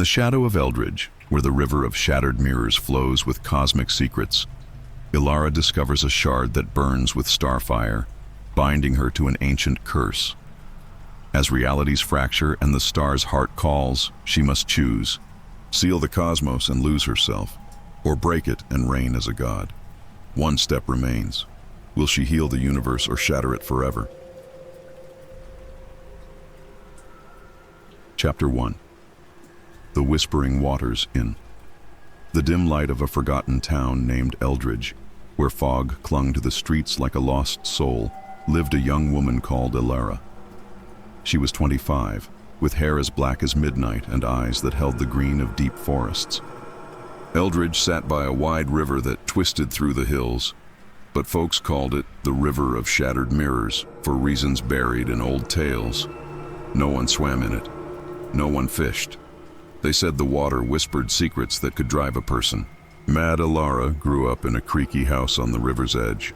the shadow of Eldridge, where the river of shattered mirrors flows with cosmic secrets, Elara discovers a shard that burns with starfire, binding her to an ancient curse. As realities fracture and the star's heart calls, she must choose: seal the cosmos and lose herself, or break it and reign as a god. One step remains. Will she heal the universe or shatter it forever? Chapter 1. The Whispering Waters. In the dim light of a forgotten town named Eldridge, where fog clung to the streets like a lost soul, lived a young woman called Elara. She was 25, with hair as black as midnight and eyes that held the green of deep forests. Eldridge sat by a wide river that twisted through the hills, but folks called it the River of Shattered Mirrors for reasons buried in old tales. No one swam in it. No one fished. They said the water whispered secrets that could drive a person. Mad Elara grew up in a creaky house on the river's edge.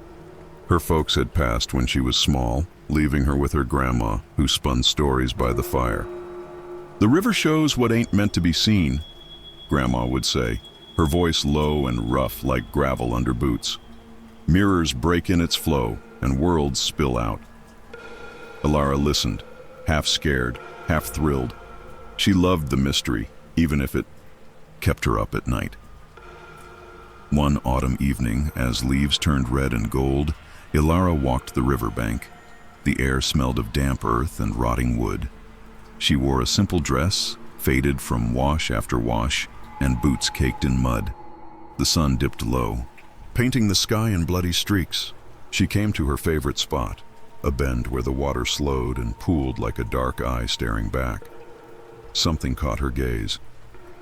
Her folks had passed when she was small, leaving her with her grandma, who spun stories by the fire. "The river shows what ain't meant to be seen," Grandma would say, her voice low and rough like gravel under boots. "Mirrors break in its flow, and worlds spill out." Elara listened, half scared, half thrilled. She loved the mystery, even if it kept her up at night. One autumn evening, as leaves turned red and gold, Elara walked the riverbank. The air smelled of damp earth and rotting wood. She wore a simple dress, faded from wash after wash, and boots caked in mud. The sun dipped low, painting the sky in bloody streaks. She came to her favorite spot, a bend where the water slowed and pooled like a dark eye staring back. Something caught her gaze.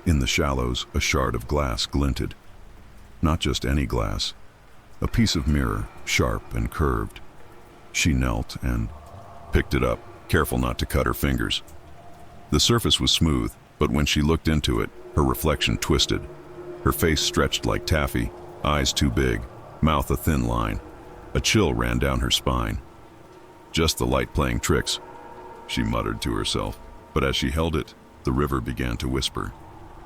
In the shallows, a shard of glass glinted. Not just any glass, a piece of mirror, sharp and curved. She knelt and picked it up, careful not to cut her fingers. The surface was smooth, but when she looked into it, her reflection twisted. Her face stretched like taffy, eyes too big, mouth a thin line. A chill ran down her spine. "Just the light playing tricks," she muttered to herself, but as she held it, the river began to whisper.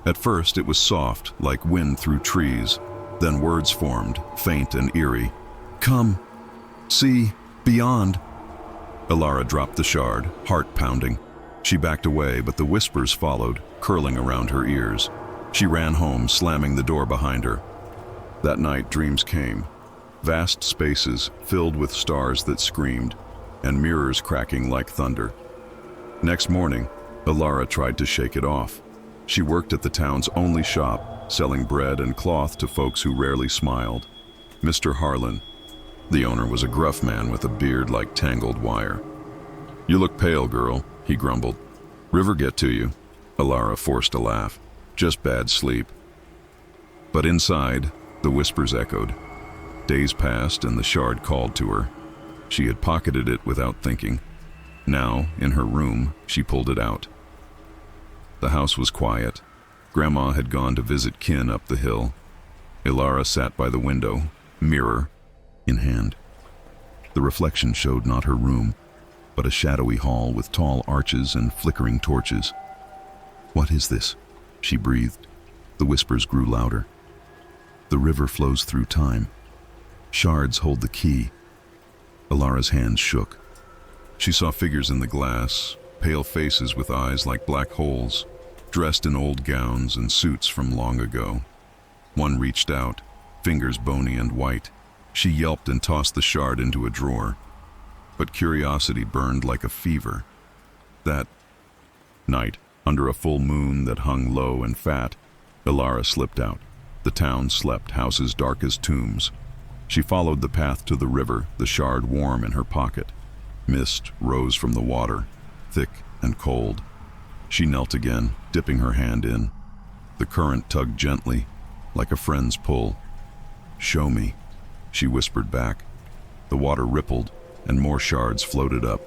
At first it was soft, like wind through trees. Then words formed, faint and eerie. "Come, see, beyond." Elara dropped the shard, heart pounding. She backed away, but the whispers followed, curling around her ears. She ran home, slamming the door behind her. That night dreams came. Vast spaces filled with stars that screamed, and mirrors cracking like thunder. Next morning, Elara tried to shake it off. She worked at the town's only shop, selling bread and cloth to folks who rarely smiled. Mr. Harlan, the owner, was a gruff man with a beard like tangled wire. "You look pale, girl," he grumbled. "River get to you?" Elara forced a laugh. "Just bad sleep." But inside, the whispers echoed. Days passed and the shard called to her. She had pocketed it without thinking. Now, in her room, she pulled it out. The house was quiet. Grandma had gone to visit kin up the hill. Elara sat by the window, mirror in hand. The reflection showed not her room, but a shadowy hall with tall arches and flickering torches. "What is this?" she breathed. The whispers grew louder. "The river flows through time. Shards hold the key." Elara's hands shook. She saw figures in the glass, pale faces with eyes like black holes, dressed in old gowns and suits from long ago. One reached out, fingers bony and white. She yelped and tossed the shard into a drawer. But curiosity burned like a fever. That night, under a full moon that hung low and fat, Elara slipped out. The town slept, houses dark as tombs. She followed the path to the river, the shard warm in her pocket. Mist rose from the water, thick and cold. She knelt again, dipping her hand in. The current tugged gently, like a friend's pull. "Show me," she whispered back. The water rippled, and more shards floated up.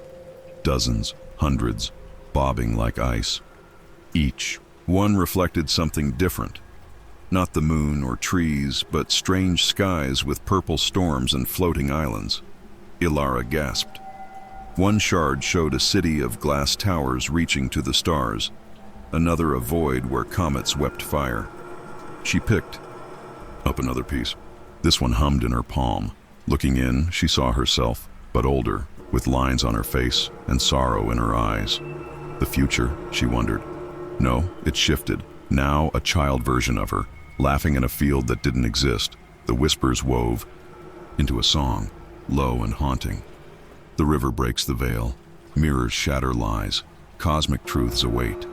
Dozens, hundreds, bobbing like ice. Each one reflected something different. Not the moon or trees, but strange skies with purple storms and floating islands. Elara gasped. One shard showed a city of glass towers reaching to the stars. another a void where comets wept fire. She picked up another piece. This one hummed in her palm. Looking in, she saw herself, but older, with lines on her face and sorrow in her eyes. The future, she wondered. No, it shifted. Now a child version of her, laughing in a field that didn't exist. The whispers wove into a song, low and haunting. The river breaks the veil. Mirrors shatter lies. Cosmic truths await.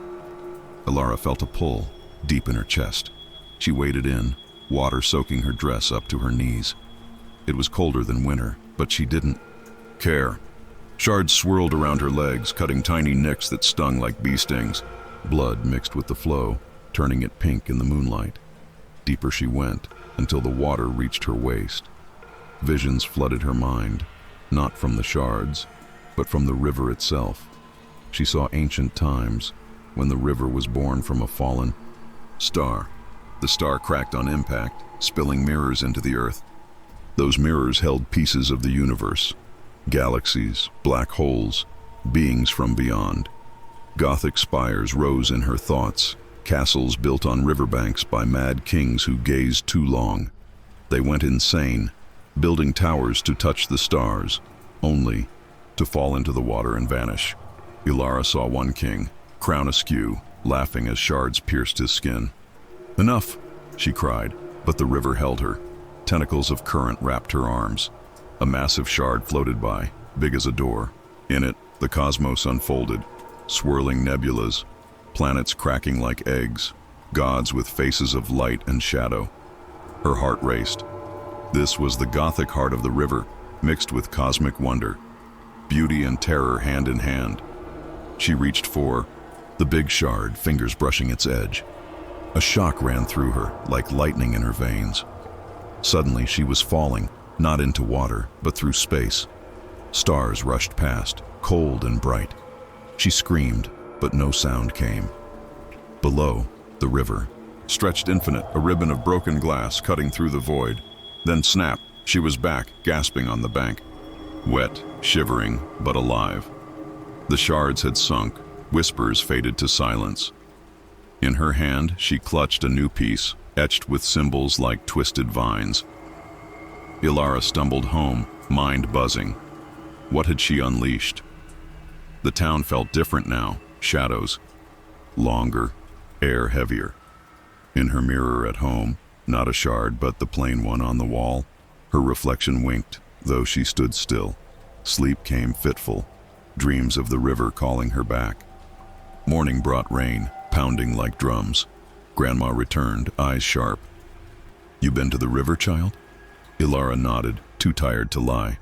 Elara felt a pull, deep in her chest. She waded in, water soaking her dress up to her knees. It was colder than winter, but she didn't care. Shards swirled around her legs, cutting tiny nicks that stung like bee stings. Blood mixed with the flow, turning it pink in the moonlight. Deeper she went, until the water reached her waist. Visions flooded her mind, not from the shards, but from the river itself. She saw ancient times, when the river was born from a fallen star. The star cracked on impact, spilling mirrors into the earth. Those mirrors held pieces of the universe, galaxies, black holes, beings from beyond. Gothic spires rose in her thoughts, castles built on riverbanks by mad kings who gazed too long. They went insane, building towers to touch the stars, only to fall into the water and vanish. Elara saw one king, crown askew, laughing as shards pierced his skin. "Enough," she cried, but the river held her. Tentacles of current wrapped her arms. A massive shard floated by, big as a door. In it, the cosmos unfolded, swirling nebulas, planets cracking like eggs, gods with faces of light and shadow. Her heart raced. This was the Gothic heart of the river, mixed with cosmic wonder. Beauty and terror hand in hand. She reached for the big shard, fingers brushing its edge. A shock ran through her, like lightning in her veins. Suddenly she was falling, not into water, but through space. Stars rushed past, cold and bright. She screamed, but no sound came. Below, the river, stretched infinite, a ribbon of broken glass cutting through the void. Then snap, she was back, gasping on the bank. Wet, shivering, but alive. The shards had sunk, whispers faded to silence. In her hand, she clutched a new piece, etched with symbols like twisted vines. Elara stumbled home, mind buzzing. What had she unleashed? The town felt different now, shadows. Longer, air heavier. In her mirror at home, not a shard but the plain one on the wall, her reflection winked, though she stood still. Sleep came fitful, dreams of the river calling her back. Morning brought rain, pounding like drums. Grandma returned, eyes sharp. "You been to the river, child?" Elara nodded, too tired to lie.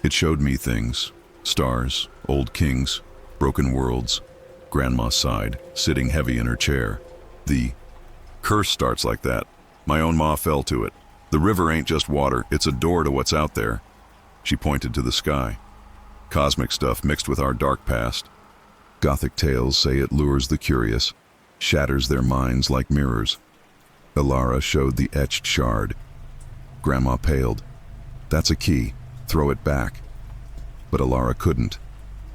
"It showed me things. Stars, old kings, broken worlds." Grandma sighed, sitting heavy in her chair. "The curse starts like that. My own ma fell to it. The river ain't just water, it's a door to what's out there." She pointed to the sky. "Cosmic stuff mixed with our dark past. Gothic tales say it lures the curious, shatters their minds like mirrors." Elara showed the etched shard. Grandma paled. "That's a key. Throw it back." But Elara couldn't.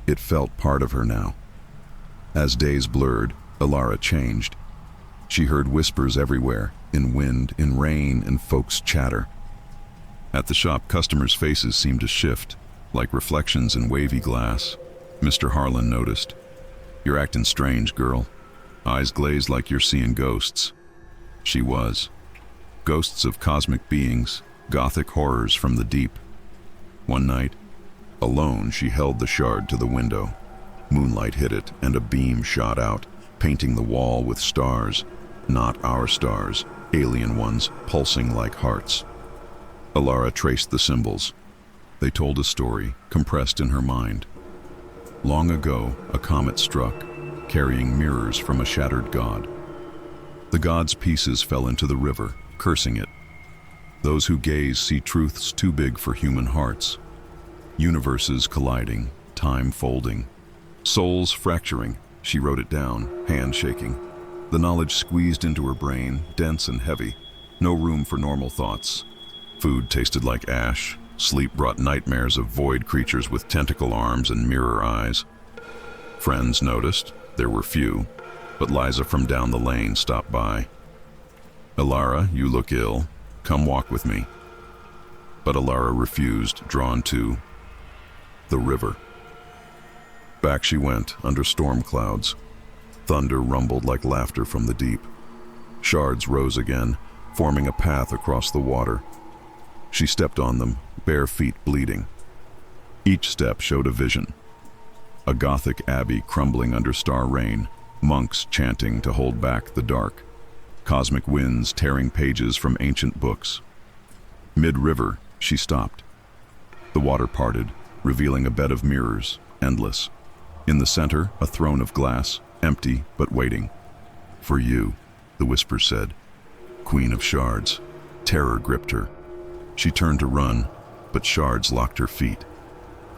It felt part of her now. As days blurred, Elara changed. She heard whispers everywhere, in wind, in rain, and folks chatter. At the shop, customers' faces seemed to shift, like reflections in wavy glass. Mr. Harlan noticed. "You're acting strange, girl. Eyes glazed like you're seeing ghosts." She was. Ghosts of cosmic beings, Gothic horrors from the deep. One night, alone, she held the shard to the window. Moonlight hit it, and a beam shot out, painting the wall with stars. Not our stars, alien ones, pulsing like hearts. Elara traced the symbols. They told a story, compressed in her mind. Long ago, a comet struck, carrying mirrors from a shattered god. The god's pieces fell into the river, cursing it. Those who gaze see truths too big for human hearts. Universes colliding, time folding. Souls fracturing. She wrote it down, hand shaking. The knowledge squeezed into her brain, dense and heavy. No room for normal thoughts. Food tasted like ash. Sleep brought nightmares of void creatures with tentacle arms and mirror eyes. Friends noticed. There were few. but Liza from down the lane stopped by. "Elara, you look ill. Come walk with me." But Elara refused, drawn to the river. Back she went, under storm clouds. Thunder rumbled like laughter from the deep. Shards rose again, forming a path across the water. She stepped on them, bare feet bleeding. Each step showed a vision. A Gothic abbey crumbling under star rain, monks chanting to hold back the dark, cosmic winds tearing pages from ancient books. Mid-river, she stopped. The water parted, revealing a bed of mirrors, endless. In the center, a throne of glass, empty but waiting. "For you," the whisper said. "Queen of Shards." Terror gripped her. She turned to run, but shards locked her feet.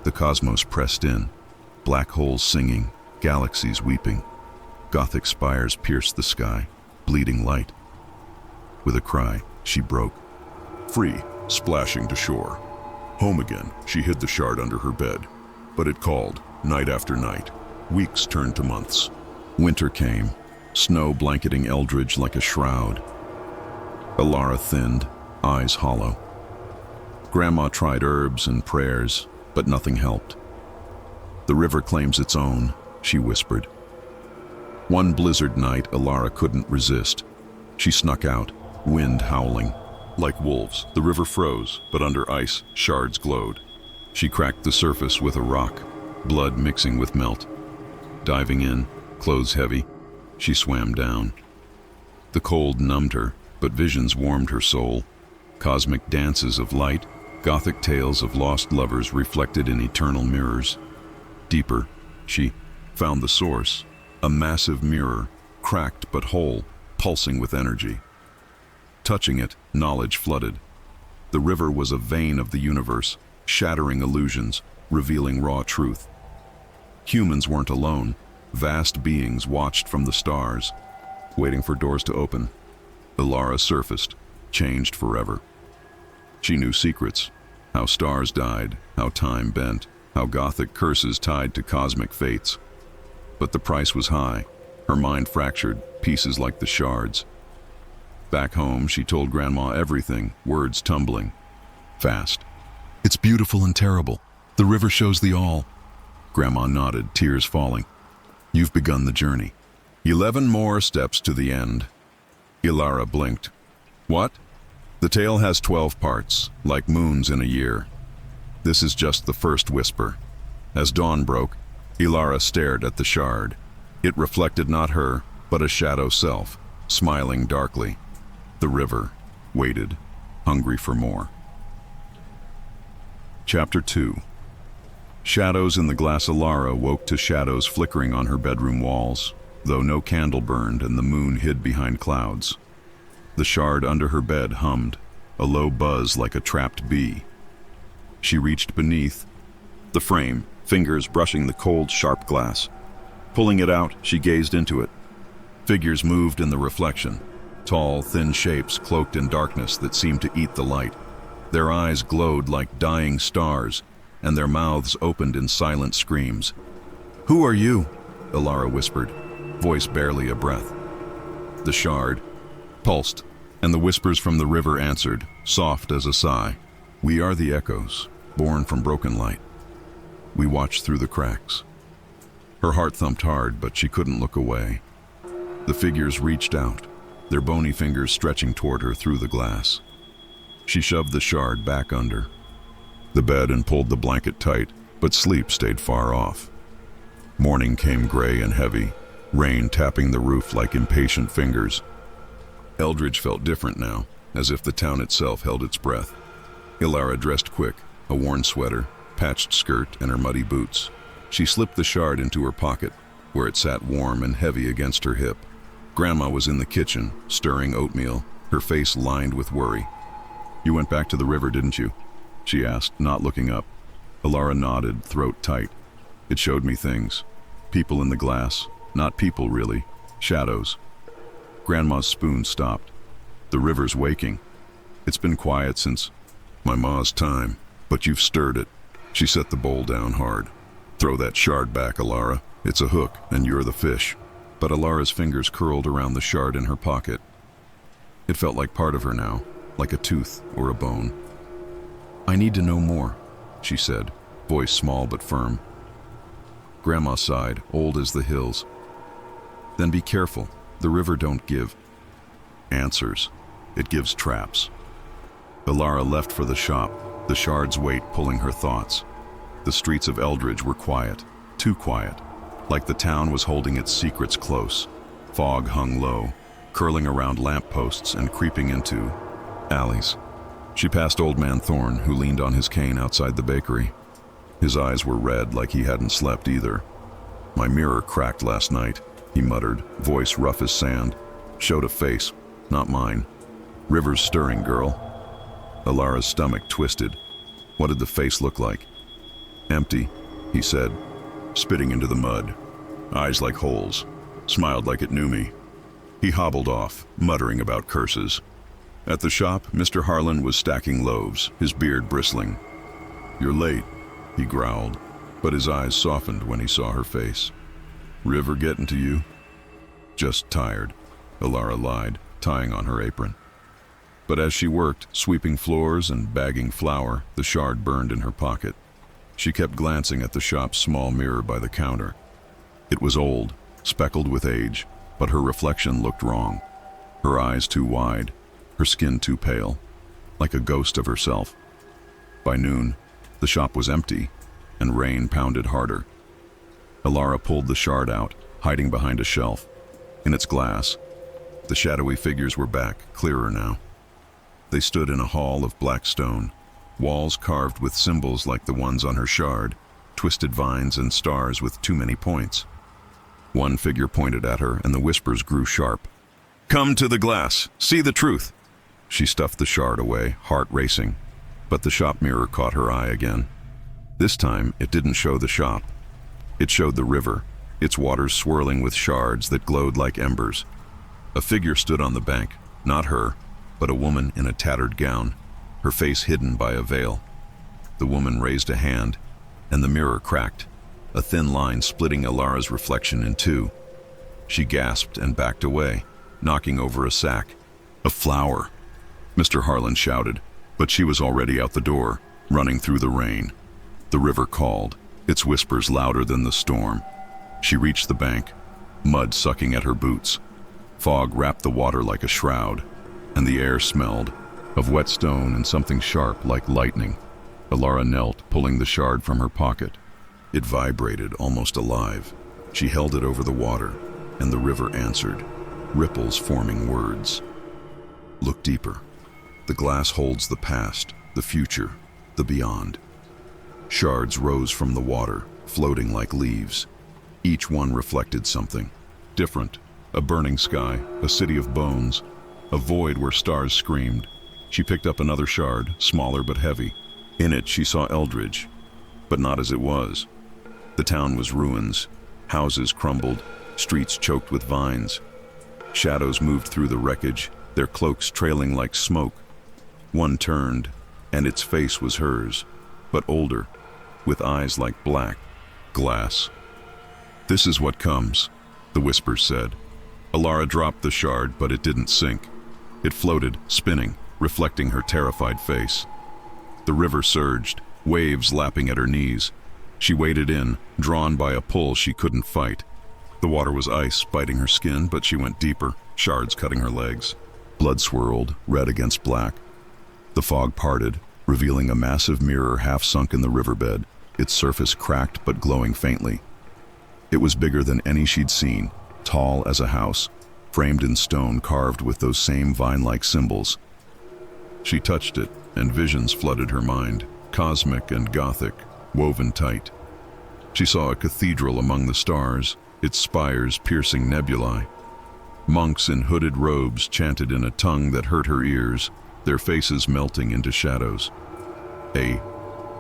The cosmos pressed in, black holes singing, galaxies weeping. Gothic spires pierced the sky, bleeding light. With a cry, she broke. Free, splashing to shore. Home again, she hid the shard under her bed. But it called, night after night. Weeks turned to months. Winter came, snow blanketing Eldridge like a shroud. Elara thinned, eyes hollow. Grandma tried herbs and prayers, but nothing helped. "The river claims its own," she whispered. One blizzard night, Elara couldn't resist. She snuck out, wind howling. Like wolves, the river froze, but under ice, shards glowed. She cracked the surface with a rock, blood mixing with melt. Diving in, clothes heavy, she swam down. The cold numbed her, but visions warmed her soul. Cosmic dances of light, Gothic tales of lost lovers reflected in eternal mirrors. Deeper, she found the source, a massive mirror, cracked but whole, pulsing with energy. Touching it, knowledge flooded. The river was a vein of the universe, shattering illusions, revealing raw truth. Humans weren't alone. Vast beings watched from the stars, waiting for doors to open. Elara surfaced, changed forever. She knew secrets, how stars died, how time bent, how Gothic curses tied to cosmic fates. But the price was high. Her mind fractured, pieces like the shards. Back home, she told Grandma everything, words tumbling. Fast. "It's beautiful and terrible. The river shows the all." Grandma nodded, tears falling. "You've begun the journey. 11 more steps to the end." Elara blinked. "What?" "The tale has 12 parts, like moons in a year. This is just the first whisper." As dawn broke, Elara stared at the shard. It reflected not her, but a shadow self, smiling darkly. The river waited, hungry for more. Chapter 2. Shadows in the glass. Elara woke to shadows flickering on her bedroom walls, though no candle burned and the moon hid behind clouds. The shard under her bed hummed, a low buzz like a trapped bee. She reached beneath the frame, fingers brushing the cold, sharp glass. Pulling it out, she gazed into it. Figures moved in the reflection, tall, thin shapes cloaked in darkness that seemed to eat the light. Their eyes glowed like dying stars, and their mouths opened in silent screams. "Who are you?" Elara whispered, voice barely a breath. The shard pulsed, and the whispers from the river answered, soft as a sigh. "We are the echoes, born from broken light. We watch through the cracks." Her heart thumped hard, but she couldn't look away. The figures reached out, their bony fingers stretching toward her through the glass. She shoved the shard back under the bed and pulled the blanket tight, but sleep stayed far off. Morning came gray and heavy, rain tapping the roof like impatient fingers. Eldridge felt different now, as if the town itself held its breath. Elara dressed quick, a worn sweater, patched skirt, and her muddy boots. She slipped the shard into her pocket, where it sat warm and heavy against her hip. Grandma was in the kitchen, stirring oatmeal, her face lined with worry. "You went back to the river, didn't you?" she asked, not looking up. Elara nodded, throat tight. "It showed me things. People in the glass. Not people, really. Shadows." Grandma's spoon stopped. "The river's waking. It's been quiet since my ma's time, but you've stirred it." She set the bowl down hard. "Throw that shard back, Elara. It's a hook, and you're the fish." but Elara's fingers curled around the shard in her pocket. It felt like part of her now, like a tooth or a bone. "I need to know more," she said, voice small but firm. Grandma sighed, old as the hills. "Then be careful. The river don't give answers. It gives traps." Elara left for the shop, the shard's weight pulling her thoughts. The streets of Eldridge were quiet, too quiet, like the town was holding its secrets close. Fog hung low, curling around lampposts and creeping into alleys. She passed Old Man Thorne, who leaned on his cane outside the bakery. His eyes were red, like he hadn't slept either. "My mirror cracked last night," he muttered, voice rough as sand. "Showed a face, not mine. River's stirring, girl." Elara's stomach twisted. What did the face look like? "Empty," he said, spitting into the mud. Eyes like holes. Smiled like it knew me. He hobbled off, muttering about curses. At the shop, Mr. Harlan was stacking loaves, his beard bristling. "You're late," he growled, but his eyes softened when he saw her face. "River getting to you?" "Just tired," Elara lied, tying on her apron. But as she worked, sweeping floors and bagging flour, the shard burned in her pocket. She kept glancing at the shop's small mirror by the counter. It was old, speckled with age, but her reflection looked wrong. Her eyes too wide, her skin too pale, like a ghost of herself. By noon, the shop was empty, and rain pounded harder. Elara pulled the shard out, hiding behind a shelf. In its glass, the shadowy figures were back, clearer now. They stood in a hall of black stone, walls carved with symbols like the ones on her shard, twisted vines and stars with too many points. One figure pointed at her, and the whispers grew sharp. "Come to the glass, see the truth." She stuffed the shard away, heart racing, but the shop mirror caught her eye again. This time, it didn't show the shop. It showed the river, its waters swirling with shards that glowed like embers. A figure stood on the bank, not her, but a woman in a tattered gown, her face hidden by a veil. The woman raised a hand, and the mirror cracked, a thin line splitting Elara's reflection in two. She gasped and backed away, knocking over a sack. "A flower!" Mr. Harlan shouted, but she was already out the door, running through the rain. The river called, its whispers louder than the storm. She reached the bank, mud sucking at her boots. Fog wrapped the water like a shroud, and the air smelled of wet stone and something sharp like lightning. Elara knelt, pulling the shard from her pocket. It vibrated, almost alive. She held it over the water, and the river answered, ripples forming words. "Look deeper. The glass holds the past, the future, the beyond." Shards rose from the water, floating like leaves. Each one reflected something different. A burning sky, a city of bones, a void where stars screamed. She picked up another shard, smaller but heavy. In it she saw Eldridge, but not as it was. The town was ruins, houses crumbled, streets choked with vines. Shadows moved through the wreckage, their cloaks trailing like smoke. One turned, and its face was hers, but older, with eyes like black glass. "This is what comes," the whispers said. Elara dropped the shard, but it didn't sink. It floated, spinning, reflecting her terrified face. The river surged, waves lapping at her knees. She waded in, drawn by a pull she couldn't fight. The water was ice, biting her skin, but she went deeper, shards cutting her legs. Blood swirled, red against black. The fog parted, revealing a massive mirror half sunk in the riverbed, its surface cracked but glowing faintly. It was bigger than any she'd seen, tall as a house, framed in stone carved with those same vine-like symbols. She touched it, and visions flooded her mind, cosmic and Gothic, woven tight. She saw a cathedral among the stars, its spires piercing nebulae. Monks in hooded robes chanted in a tongue that hurt her ears, their faces melting into shadows. A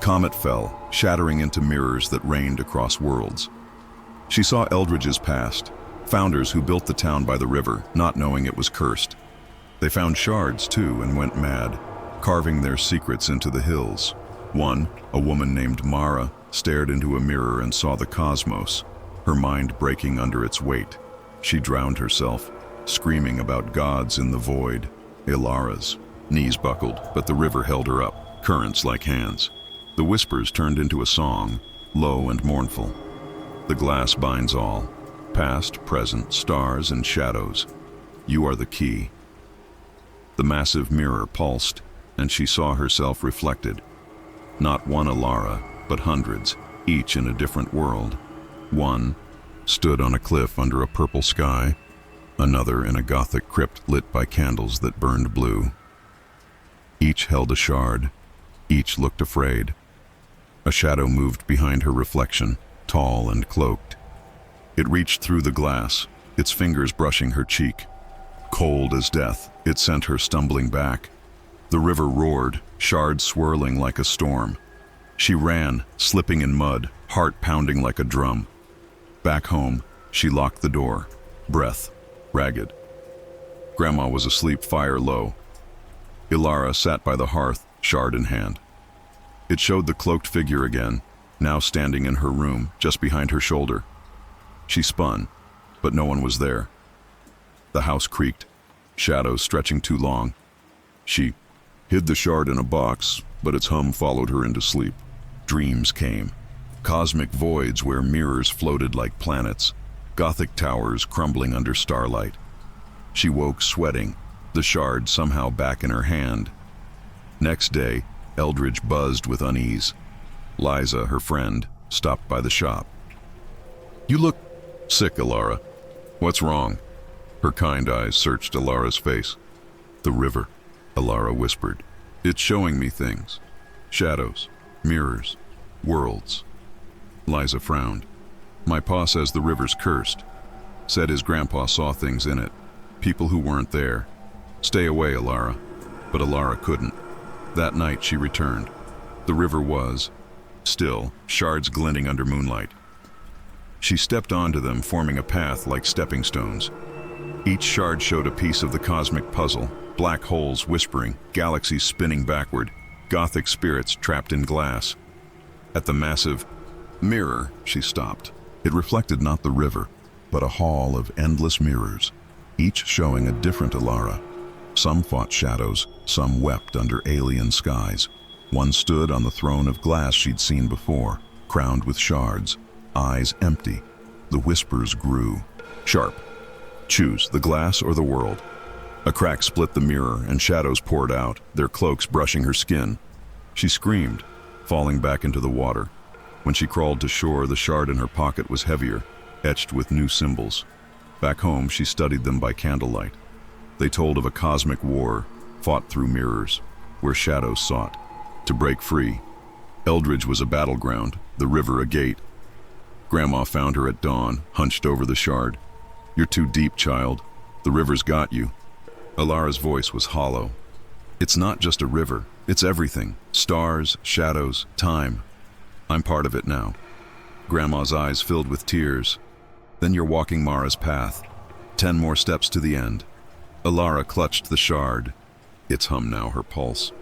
comet fell, shattering into mirrors that rained across worlds. She saw Eldridge's past, founders who built the town by the river, not knowing it was cursed. They found shards, too, and went mad, carving their secrets into the hills. One, a woman named Mara, stared into a mirror and saw the cosmos, her mind breaking under its weight. She drowned herself, screaming about gods in the void. Elara's knees buckled, but the river held her up, currents like hands. The whispers turned into a song, low and mournful. The glass binds all, past, present, stars and shadows. You are the key. The massive mirror pulsed, and she saw herself reflected. Not one Elara, but hundreds, each in a different world. One stood on a cliff under a purple sky, another in a Gothic crypt lit by candles that burned blue. Each held a shard, each looked afraid. A shadow moved behind her reflection, tall and cloaked. It reached through the glass, its fingers brushing her cheek. Cold as death, it sent her stumbling back. The river roared, shards swirling like a storm. She ran, slipping in mud, heart pounding like a drum. Back home, she locked the door, breath ragged. Grandma was asleep, fire low. Elara sat by the hearth, shard in hand. It showed the cloaked figure again, now standing in her room, just behind her shoulder. She spun, but no one was there. The house creaked, shadows stretching too long. She hid the shard in a box, but its hum followed her into sleep. Dreams came. Cosmic voids where mirrors floated like planets, Gothic towers crumbling under starlight. She woke sweating, the shard somehow back in her hand. Next day, Eldridge buzzed with unease. Liza, her friend, stopped by the shop. "You look sick, Elara. What's wrong?" Her kind eyes searched Elara's face. "The river," Elara whispered. "It's showing me things. Shadows, mirrors, worlds." Liza frowned. "My pa says the river's cursed. Said his grandpa saw things in it. People who weren't there. Stay away, Elara." But Elara couldn't. That night she returned. The river was still, shards glinting under moonlight. She stepped onto them, forming a path like stepping stones. Each shard showed a piece of the cosmic puzzle, black holes whispering, galaxies spinning backward, Gothic spirits trapped in glass. At the massive mirror, she stopped. It reflected not the river, but a hall of endless mirrors, each showing a different Elara. Some fought shadows, some wept under alien skies. One stood on the throne of glass she'd seen before, crowned with shards, eyes empty. The whispers grew. Sharp. Choose the glass or the world. A crack split the mirror and shadows poured out, their cloaks brushing her skin. She screamed, falling back into the water. When she crawled to shore, the shard in her pocket was heavier, etched with new symbols. Back home, she studied them by candlelight. They told of a cosmic war, fought through mirrors, where shadows sought to break free. Eldridge was a battleground, the river a gate. Grandma found her at dawn, hunched over the shard. "You're too deep, child. The river's got you." Elara's voice was hollow. "It's not just a river, it's everything. Stars, shadows, time. I'm part of it now." Grandma's eyes filled with tears. "Then you're walking Mara's path. 10 more steps to the end." Elara clutched the shard, its hum now her pulse.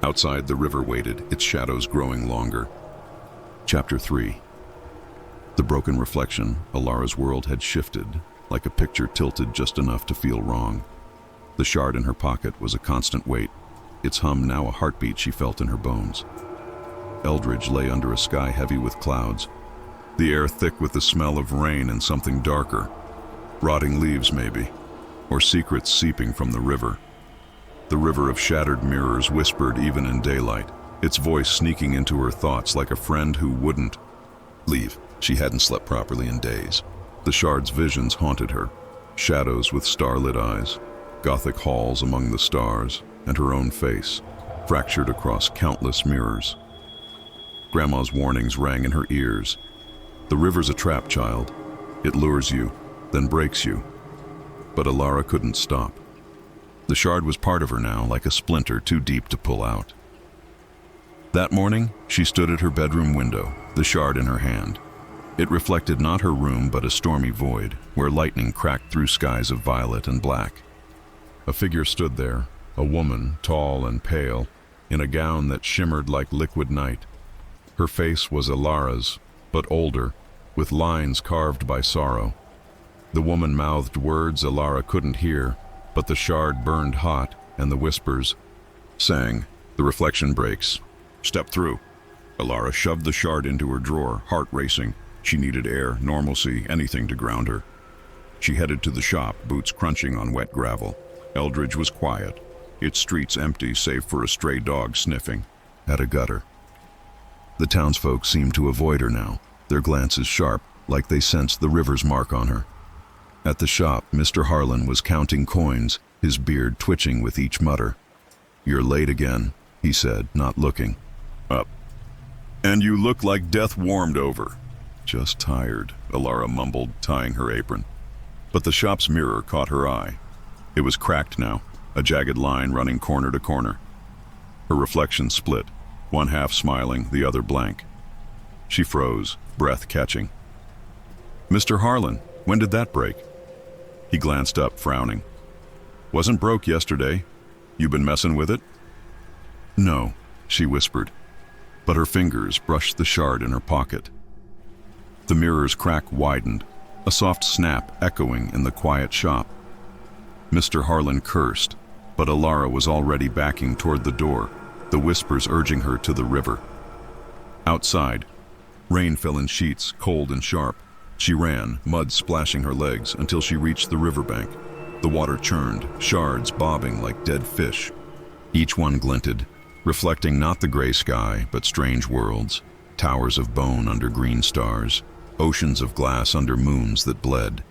Outside, the river waited, its shadows growing longer. Chapter 3. The broken reflection, Elara's world had shifted, like a picture tilted just enough to feel wrong. The shard in her pocket was a constant weight, its hum now a heartbeat she felt in her bones. Eldridge lay under a sky heavy with clouds, the air thick with the smell of rain and something darker. Rotting leaves, maybe, or secrets seeping from the river. The river of shattered mirrors whispered even in daylight, its voice sneaking into her thoughts like a friend who wouldn't leave. She hadn't slept properly in days. The shard's visions haunted her, shadows with starlit eyes, Gothic halls among the stars, and her own face, fractured across countless mirrors. Grandma's warnings rang in her ears. "The river's a trap, child. It lures you, then breaks you." But Elara couldn't stop. The shard was part of her now, like a splinter too deep to pull out. That morning, she stood at her bedroom window, the shard in her hand. It reflected not her room, but a stormy void, where lightning cracked through skies of violet and black. A figure stood there, a woman, tall and pale, in a gown that shimmered like liquid night. Her face was Elara's, but older, with lines carved by sorrow. The woman mouthed words Elara couldn't hear, but the shard burned hot, and the whispers sang. The reflection breaks. Step through. Elara shoved the shard into her drawer, heart racing. She needed air, normalcy, anything to ground her. She headed to the shop, boots crunching on wet gravel. Eldridge was quiet, its streets empty save for a stray dog sniffing at a gutter. The townsfolk seemed to avoid her now, their glances sharp, like they sensed the river's mark on her. At the shop, Mr. Harlan was counting coins, his beard twitching with each mutter. "You're late again," he said, not looking up. "And you look like death warmed over." "Just tired," Elara mumbled, tying her apron. But the shop's mirror caught her eye. It was cracked now, a jagged line running corner to corner. Her reflection split, one half smiling, the other blank. She froze, breath catching. "Mr. Harlan, when did that break?" He glanced up, frowning. "Wasn't broke yesterday. You been messing with it?" "No," she whispered, but her fingers brushed the shard in her pocket. The mirror's crack widened, a soft snap echoing in the quiet shop. Mr. Harlan cursed, but Elara was already backing toward the door, the whispers urging her to the river. Outside, rain fell in sheets, cold and sharp. She ran, mud splashing her legs, until she reached the riverbank. The water churned, shards bobbing like dead fish. Each one glinted, reflecting not the gray sky, but strange worlds, towers of bone under green stars, oceans of glass under moons that bled.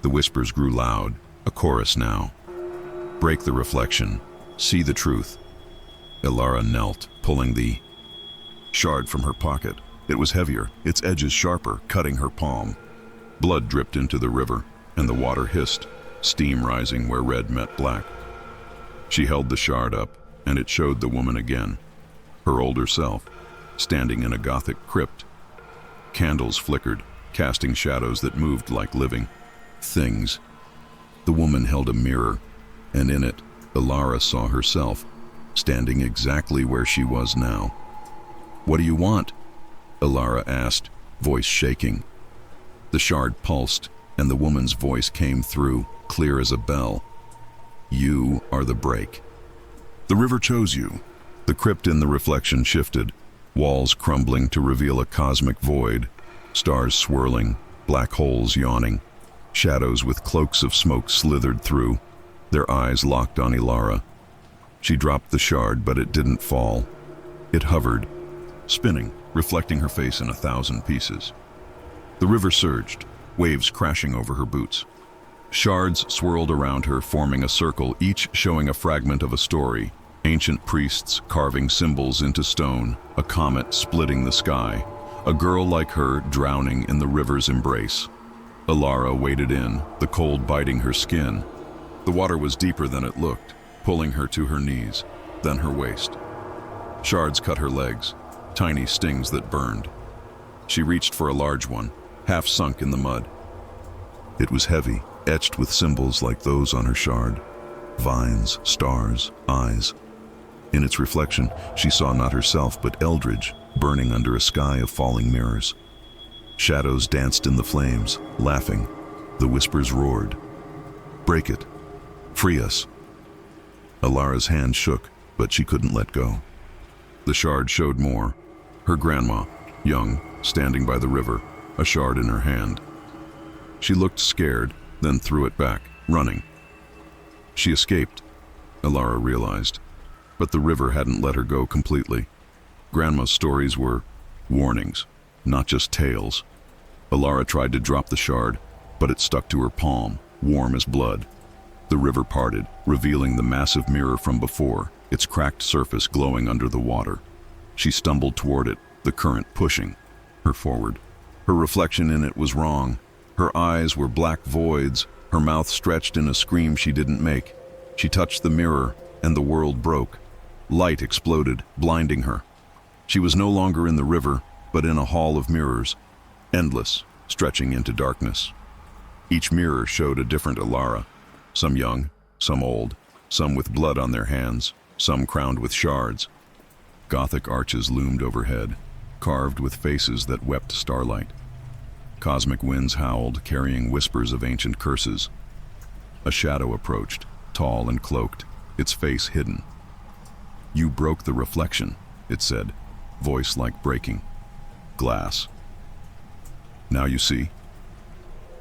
The whispers grew loud, a chorus now. "Break the reflection, see the truth." Elara knelt, pulling the shard from her pocket. It was heavier, its edges sharper, cutting her palm. Blood dripped into the river, and the water hissed, steam rising where red met black. She held the shard up, and it showed the woman again, her older self, standing in a Gothic crypt. Candles flickered, casting shadows that moved like living things. The woman held a mirror, and in it, Elara saw herself, standing exactly where she was now. "What do you want?" Elara asked, voice shaking. The shard pulsed, and the woman's voice came through, clear as a bell. "You are the break. The river chose you." The crypt in the reflection shifted, walls crumbling to reveal a cosmic void, stars swirling, black holes yawning. Shadows with cloaks of smoke slithered through, their eyes locked on Elara. She dropped the shard, but it didn't fall. It hovered, spinning, reflecting her face in 1,000 pieces. The river surged, waves crashing over her boots. Shards swirled around her, forming a circle, each showing a fragment of a story. Ancient priests carving symbols into stone, a comet splitting the sky, a girl like her drowning in the river's embrace. Elara waded in, the cold biting her skin. The water was deeper than it looked, pulling her to her knees, then her waist. Shards cut her legs, tiny stings that burned. She reached for a large one, half sunk in the mud. It was heavy, etched with symbols like those on her shard. Vines, stars, eyes. In its reflection, she saw not herself but Eldridge, burning under a sky of falling mirrors. Shadows danced in the flames, laughing. The whispers roared. "Break it. Free us." Elara's hand shook, but she couldn't let go. The shard showed more. Her grandma, young, standing by the river, a shard in her hand. She looked scared, then threw it back, running. She escaped, Elara realized, but the river hadn't let her go completely. Grandma's stories were warnings, not just tales. Elara tried to drop the shard, but it stuck to her palm, warm as blood. The river parted, revealing the massive mirror from before, its cracked surface glowing under the water. She stumbled toward it, the current pushing her forward. Her reflection in it was wrong. Her eyes were black voids, her mouth stretched in a scream she didn't make. She touched the mirror, and the world broke. Light exploded, blinding her. She was no longer in the river, but in a hall of mirrors, endless, stretching into darkness. Each mirror showed a different Elara, some young, some old, some with blood on their hands, some crowned with shards. Gothic arches loomed overhead, carved with faces that wept starlight. Cosmic winds howled, carrying whispers of ancient curses. A shadow approached, tall and cloaked, its face hidden. "You broke the reflection," it said, voice like breaking glass. "Now you see."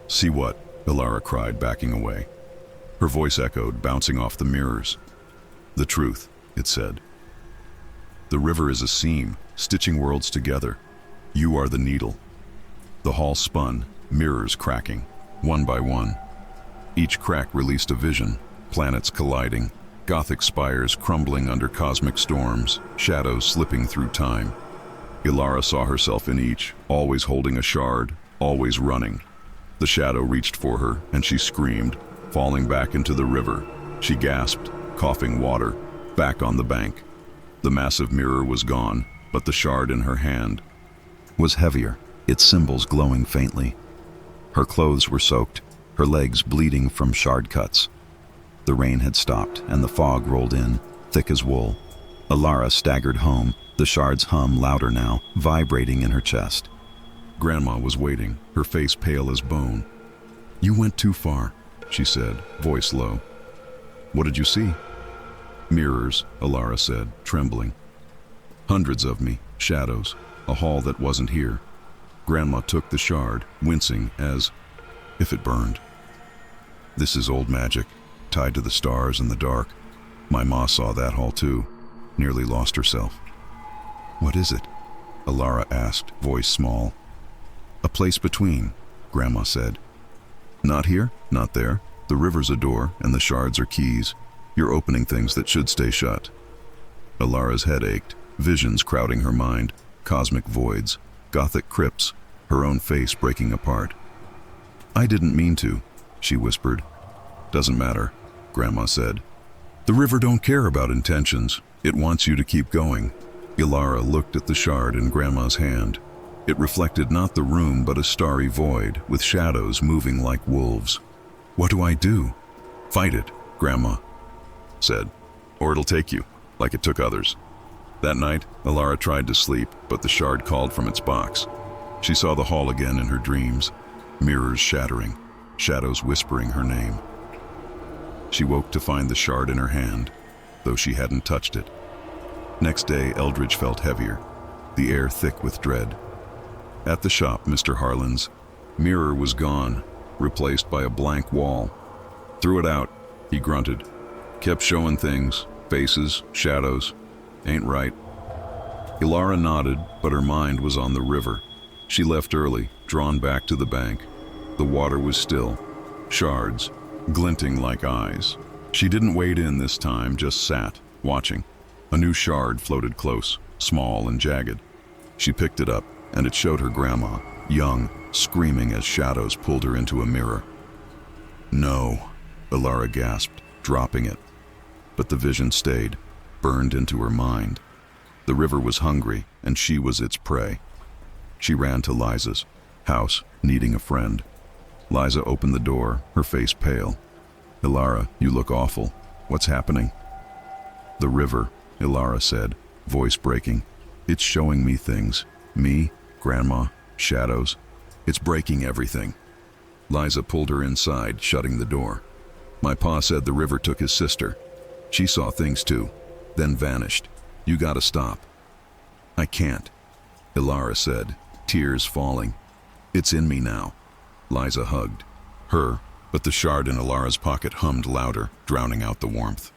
"See what?" Elara cried, backing away. Her voice echoed, bouncing off the mirrors. "The truth," it said. "The river is a seam, stitching worlds together. You are the needle." The hall spun, mirrors cracking, one by one. Each crack released a vision, planets colliding, Gothic spires crumbling under cosmic storms, shadows slipping through time. Elara saw herself in each, always holding a shard, always running. The shadow reached for her, and she screamed, falling back into the river. She gasped, coughing water, back on the bank. The massive mirror was gone, but the shard in her hand was heavier, its symbols glowing faintly. Her clothes were soaked, her legs bleeding from shard cuts. The rain had stopped, and the fog rolled in, thick as wool. Elara staggered home, the shards hum louder now, vibrating in her chest. Grandma was waiting, her face pale as bone. "You went too far," she said, voice low. "What did you see?" "Mirrors," Elara said, trembling. "Hundreds of me, shadows, a hall that wasn't here." Grandma took the shard, wincing as if it burned. "This is old magic, tied to the stars and the dark. My ma saw that hall too, nearly lost herself." "What is it?" Elara asked, voice small. "A place between," Grandma said. "Not here, not there. The river's a door, and the shards are keys. You're opening things that should stay shut." Elara's head ached, visions crowding her mind, cosmic voids, Gothic crypts, her own face breaking apart. "I didn't mean to," she whispered. "Doesn't matter," Grandma said. "The river don't care about intentions. It wants you to keep going." Elara looked at the shard in Grandma's hand. It reflected not the room but a starry void, with shadows moving like wolves. "What do I do?" "Fight it," Grandma said, "or it'll take you, like it took others." That night, Elara tried to sleep, but the shard called from its box. She saw the hall again in her dreams, mirrors shattering, shadows whispering her name. She woke to find the shard in her hand, though she hadn't touched it. Next day, Eldridge felt heavier, the air thick with dread. At the shop, Mr. Harlan's mirror was gone, replaced by a blank wall. "Threw it out," he grunted. "Kept showing things, faces, shadows. Ain't right." Elara nodded, but her mind was on the river. She left early, drawn back to the bank. The water was still, shards, glinting like eyes. She didn't wade in this time, just sat, watching. A new shard floated close, small and jagged. She picked it up, and it showed her grandma, young, screaming as shadows pulled her into a mirror. "No," Elara gasped, dropping it. But the vision stayed, burned into her mind. The river was hungry, and she was its prey. She ran to Liza's house, needing a friend. Liza opened the door, her face pale. "Elara, you look awful. What's happening?" "The river," Elara said, voice breaking. "It's showing me things. Me, Grandma, shadows. It's breaking everything." Liza pulled her inside, shutting the door. "My pa said the river took his sister. She saw things too, then vanished. You gotta stop." "I can't," Elara said, tears falling. "It's in me now." Liza hugged her, but the shard in Elara's pocket hummed louder, drowning out the warmth.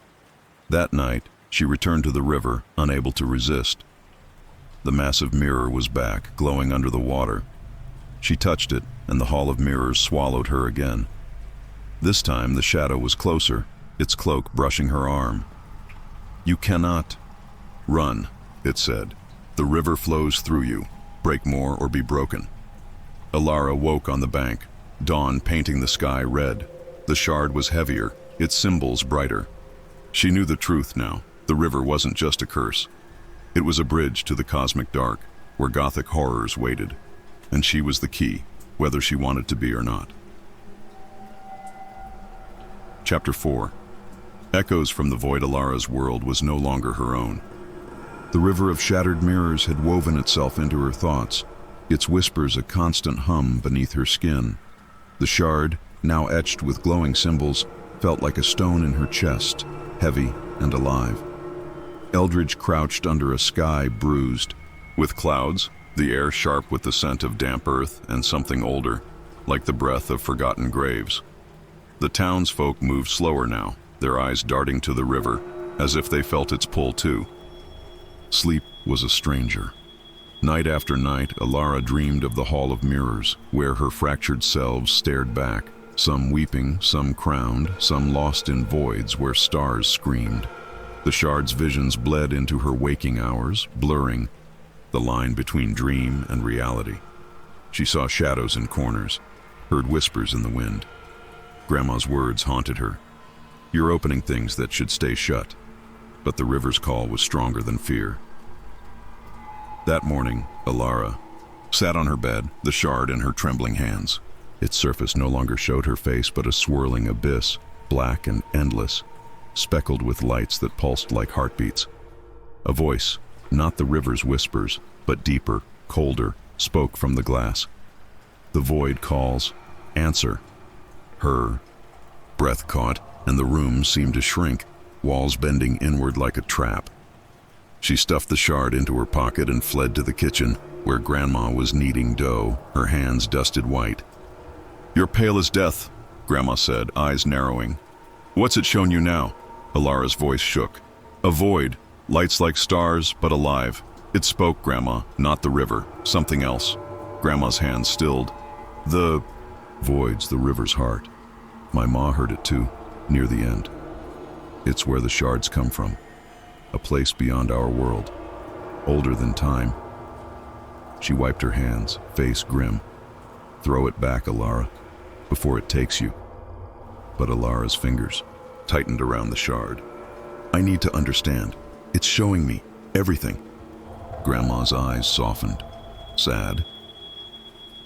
That night, she returned to the river, unable to resist. The massive mirror was back, glowing under the water. She touched it, and the hall of mirrors swallowed her again. This time, the shadow was closer, its cloak brushing her arm. "You cannot run," it said. "The river flows through you. Break more or be broken." Elara woke on the bank, dawn painting the sky red. The shard was heavier, its symbols brighter. She knew the truth now. The river wasn't just a curse. It was a bridge to the cosmic dark, where Gothic horrors waited. And she was the key, whether she wanted to be or not. Chapter 4. Echoes from the void. Elara's world was no longer her own. The river of shattered mirrors had woven itself into her thoughts, its whispers a constant hum beneath her skin. The shard, now etched with glowing symbols, felt like a stone in her chest, heavy and alive. Eldridge crouched under a sky bruised, with clouds, the air sharp with the scent of damp earth and something older, like the breath of forgotten graves. The townsfolk moved slower now, their eyes darting to the river, as if they felt its pull too. Sleep was a stranger. Night after night, Elara dreamed of the Hall of Mirrors, where her fractured selves stared back, some weeping, some crowned, some lost in voids where stars screamed. The shard's visions bled into her waking hours, blurring the line between dream and reality. She saw shadows in corners, heard whispers in the wind. Grandma's words haunted her. "You're opening things that should stay shut." But the river's call was stronger than fear. That morning, Elara sat on her bed, the shard in her trembling hands. Its surface no longer showed her face, but a swirling abyss, black and endless, speckled with lights that pulsed like heartbeats. A voice, not the river's whispers, but deeper, colder, spoke from the glass. "The void calls. Answer." Her breath caught, and the room seemed to shrink, walls bending inward like a trap. She stuffed the shard into her pocket and fled to the kitchen, where Grandma was kneading dough, her hands dusted white. "You're pale as death," Grandma said, eyes narrowing. "What's it shown you now?" Elara's voice shook. "A void, lights like stars, but alive." "It spoke, Grandma, not the river, something else." Grandma's hands stilled. "The void's the river's heart. My ma heard it too, near the end. It's where the shards come from. A place beyond our world, older than time." She wiped her hands, face grim. "Throw it back, Elara, before it takes you." But Elara's fingers tightened around the shard. "I need to understand. It's showing me everything." Grandma's eyes softened, sad.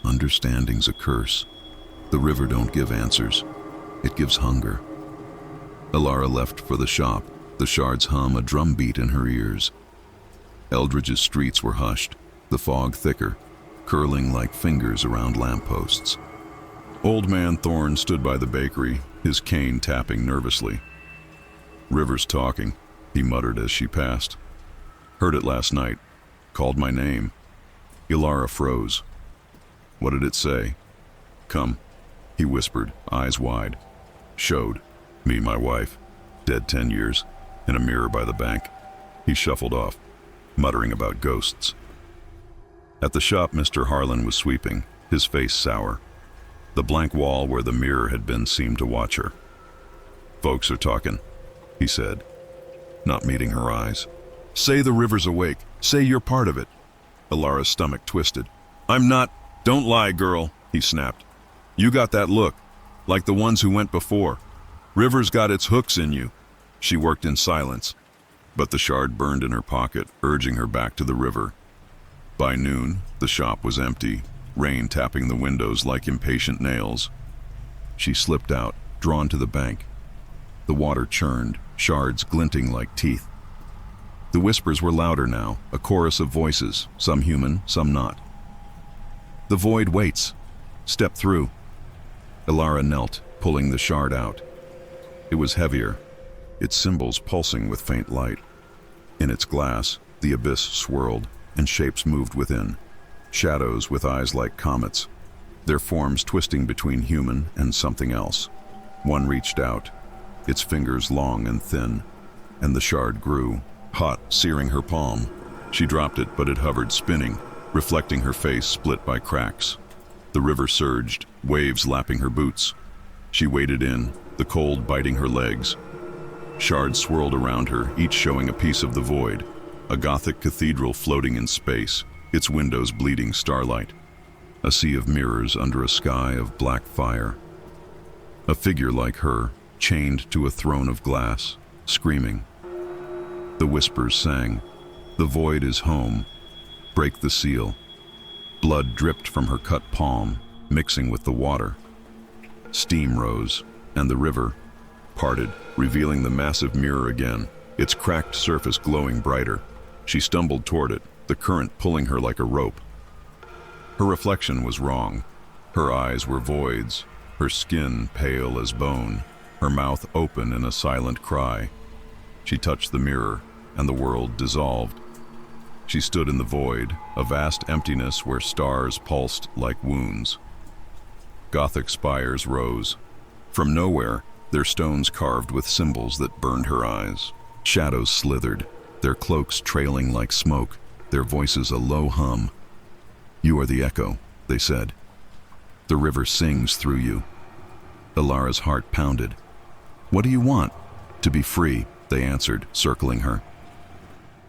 "Understanding's a curse. The river don't give answers. It gives hunger." Elara left for the shop, the shard's hum a drumbeat in her ears. Eldridge's streets were hushed, the fog thicker, curling like fingers around lampposts. Old Man Thorne stood by the bakery, his cane tapping nervously. "River's talking," he muttered as she passed. "Heard it last night. Called my name." Elara froze. "What did it say?" "Come," he whispered, eyes wide. "Showed. Me, my wife. Dead 10 years. In a mirror by the bank." He shuffled off, muttering about ghosts. At the shop, Mr. Harlan was sweeping, his face sour. The blank wall where the mirror had been seemed to watch her. "Folks are talking," he said, not meeting her eyes. "Say the river's awake. Say you're part of it." Elara's stomach twisted. "I'm not." "Don't lie, girl," he snapped. "You got that look, like the ones who went before. River's got its hooks in you." She worked in silence, but the shard burned in her pocket, urging her back to the river. By noon, the shop was empty, rain tapping the windows like impatient nails. She slipped out, drawn to the bank. The water churned, shards glinting like teeth. The whispers were louder now, a chorus of voices, some human, some not. "The void waits. Step through." Elara knelt, pulling the shard out. It was heavier, its symbols pulsing with faint light. In its glass, the abyss swirled, and shapes moved within. Shadows with eyes like comets, their forms twisting between human and something else. One reached out, its fingers long and thin, and the shard grew, hot, searing her palm. She dropped it, but it hovered, spinning, reflecting her face split by cracks. The river surged, waves lapping her boots. She waded in, the cold biting her legs. Shards swirled around her, each showing a piece of the void. A Gothic cathedral floating in space, its windows bleeding starlight. A sea of mirrors under a sky of black fire. A figure like her, chained to a throne of glass, screaming. The whispers sang, "The void is home. Break the seal." Blood dripped from her cut palm, mixing with the water. Steam rose, and the river parted, revealing the massive mirror again, its cracked surface glowing brighter. She stumbled toward it, the current pulling her like a rope. Her reflection was wrong. Her eyes were voids, her skin pale as bone, her mouth open in a silent cry. She touched the mirror, and the world dissolved. She stood in the void, a vast emptiness where stars pulsed like wounds. Gothic spires rose. From nowhere, their stones carved with symbols that burned her eyes. Shadows slithered, their cloaks trailing like smoke, their voices a low hum. "You are the echo," they said. "The river sings through you." Elara's heart pounded. "What do you want?" "To be free," they answered, circling her.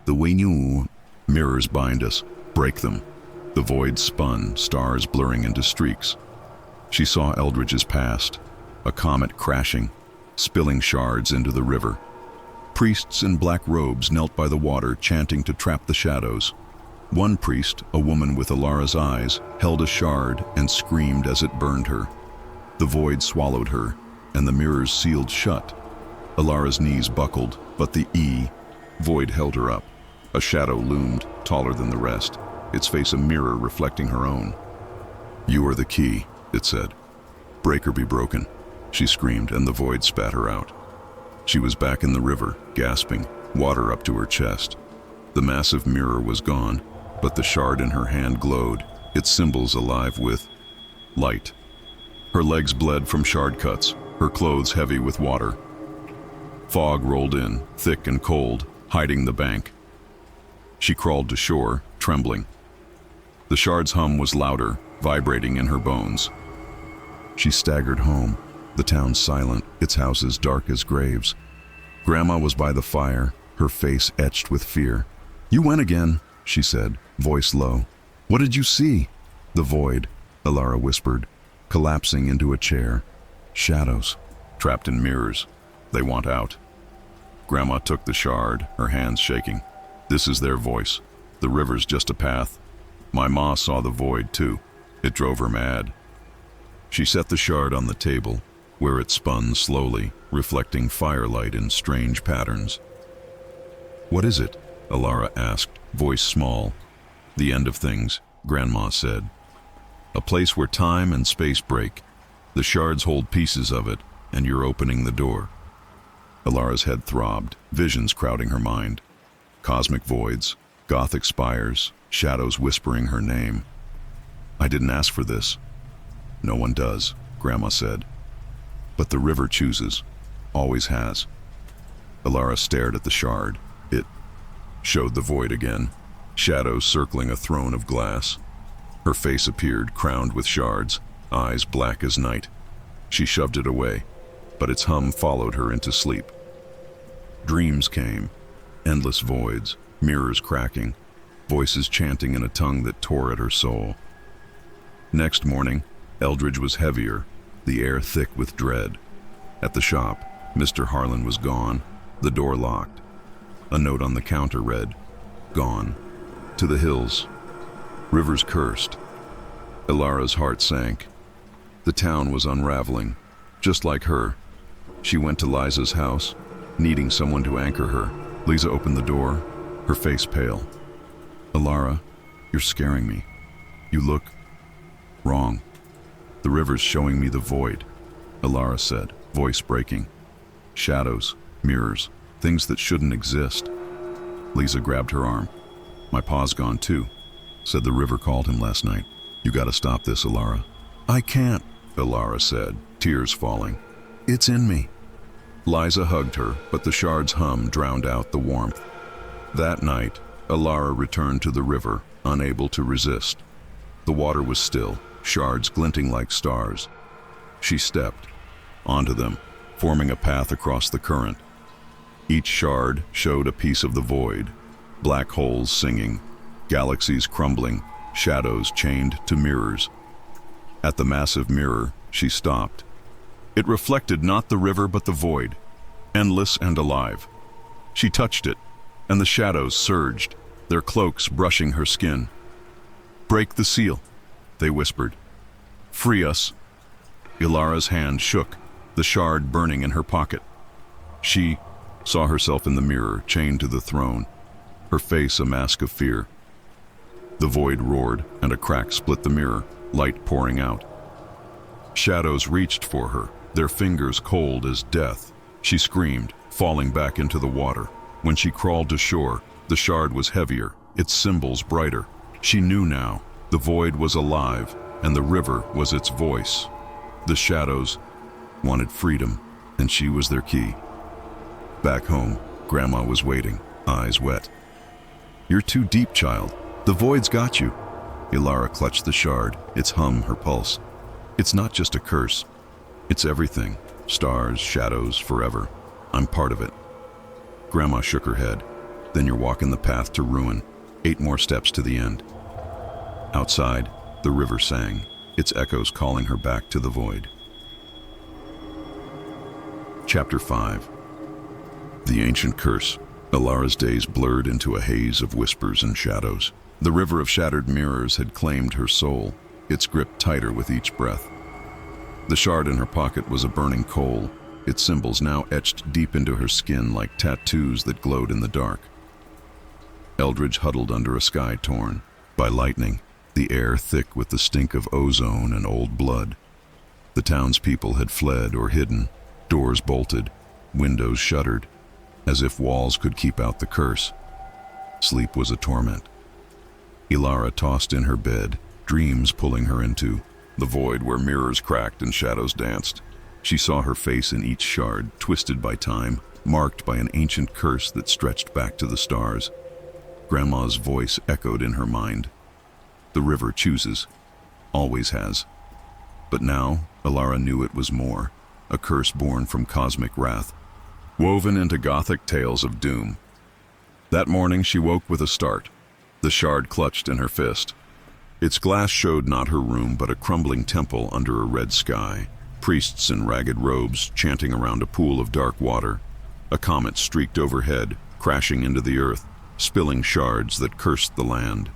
"The way you mirrors bind us, break them." The void spun, stars blurring into streaks. She saw Eldridge's past, a comet crashing, spilling shards into the river. Priests in black robes knelt by the water, chanting to trap the shadows. One priest, a woman with Elara's eyes, held a shard and screamed as it burned her. The void swallowed her, and the mirrors sealed shut. Elara's knees buckled, but the void held her up. A shadow loomed, taller than the rest, its face a mirror reflecting her own. "You are the key," it said. "Break or be broken," she screamed, and the void spat her out. She was back in the river, gasping, water up to her chest. The massive mirror was gone, but the shard in her hand glowed, its symbols alive with light. Her legs bled from shard cuts, her clothes heavy with water. Fog rolled in, thick and cold, hiding the bank. She crawled to shore, trembling. The shard's hum was louder, vibrating in her bones. She staggered home, the town silent, its houses dark as graves. Grandma was by the fire, her face etched with fear. "You went again," she said, voice low. "What did you see?" "The void," Elara whispered, collapsing into a chair. "Shadows, trapped in mirrors. They want out." Grandma took the shard, her hands shaking. "This is their voice. The river's just a path. My ma saw the void too. It drove her mad." She set the shard on the table, where it spun slowly, reflecting firelight in strange patterns. "What is it?" Elara asked, voice small. "The end of things," Grandma said. "A place where time and space break. The shards hold pieces of it, and you're opening the door." Elara's head throbbed, visions crowding her mind. Cosmic voids, Gothic spires, shadows whispering her name. "I didn't ask for this." "No one does," Grandma said. "But the river chooses, always has." Elara stared at the shard. It showed the void again, shadows circling a throne of glass. Her face appeared, crowned with shards, eyes black as night. She shoved it away, but its hum followed her into sleep. Dreams came, endless voids, mirrors cracking, voices chanting in a tongue that tore at her soul. Next morning, Eldridge was heavier, the air thick with dread. At the shop, Mr. Harlan was gone, the door locked. A note on the counter read, "Gone. To the hills. Rivers cursed." Elara's heart sank. The town was unraveling, just like her. She went to Liza's house, needing someone to anchor her. Liza opened the door, her face pale. "Elara, you're scaring me. You look wrong." "The river's showing me the void," Elara said, voice breaking. "Shadows, mirrors, things that shouldn't exist." Liza grabbed her arm. "My pa's gone too," said the river called him last night. "You gotta stop this, Elara." "I can't," Elara said, tears falling. "It's in me." Liza hugged her, but the shard's hum drowned out the warmth. That night, Elara returned to the river, unable to resist. The water was still, shards glinting like stars. She stepped onto them, forming a path across the current. Each shard showed a piece of the void, black holes singing, galaxies crumbling, shadows chained to mirrors. At the massive mirror, she stopped. It reflected not the river but the void, endless and alive. She touched it, and the shadows surged, their cloaks brushing her skin. "Break the seal," they whispered. "Free us." Elara's hand shook, the shard burning in her pocket. She saw herself in the mirror, chained to the throne, her face a mask of fear. The void roared, and a crack split the mirror, light pouring out. Shadows reached for her, their fingers cold as death. She screamed, falling back into the water. When she crawled to shore, the shard was heavier, its symbols brighter. She knew now, the void was alive, and the river was its voice. The shadows wanted freedom, and she was their key. Back home, Grandma was waiting, eyes wet. "You're too deep, child. The void's got you." Elara clutched the shard, its hum her pulse. "It's not just a curse. It's everything. Stars, shadows, forever. I'm part of it." Grandma shook her head. "Then you're walking the path to ruin. 8 more steps to the end." Outside, the river sang, its echoes calling her back to the void. Chapter 5. The Ancient Curse. Elara's days blurred into a haze of whispers and shadows. The river of shattered mirrors had claimed her soul, its grip tighter with each breath. The shard in her pocket was a burning coal, its symbols now etched deep into her skin like tattoos that glowed in the dark. Eldridge huddled under a sky torn by lightning, the air thick with the stink of ozone and old blood. The townspeople had fled or hidden, doors bolted, windows shuttered, as if walls could keep out the curse. Sleep was a torment. Elara tossed in her bed, dreams pulling her into the void where mirrors cracked and shadows danced. She saw her face in each shard, twisted by time, marked by an ancient curse that stretched back to the stars. Grandma's voice echoed in her mind. "The river chooses, always has." But now, Elara knew it was more, a curse born from cosmic wrath, woven into Gothic tales of doom. That morning she woke with a start, the shard clutched in her fist. Its glass showed not her room but a crumbling temple under a red sky, priests in ragged robes chanting around a pool of dark water. A comet streaked overhead, crashing into the earth, spilling shards that cursed the land.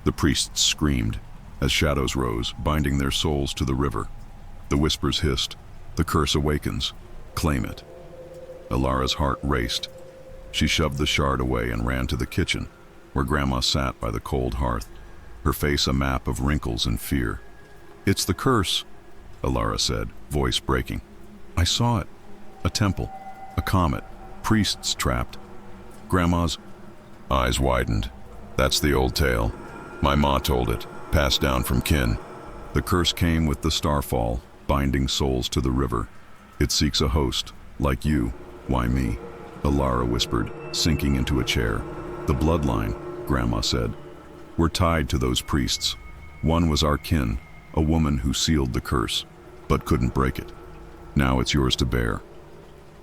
The priests screamed as shadows rose, binding their souls to the river. The whispers hissed, "The curse awakens. Claim it." Elara's heart raced. She shoved the shard away and ran to the kitchen, where Grandma sat by the cold hearth, her face a map of wrinkles and fear. "It's the curse," Elara said, voice breaking. "I saw it. A temple, a comet, priests trapped." Grandma's eyes widened. "That's the old tale. My ma told it, passed down from kin. The curse came with the starfall, binding souls to the river. It seeks a host, like you. Why me?" Elara whispered, sinking into a chair. "The bloodline," Grandma said. "We're tied to those priests. One was our kin, a woman who sealed the curse, but couldn't break it. Now it's yours to bear."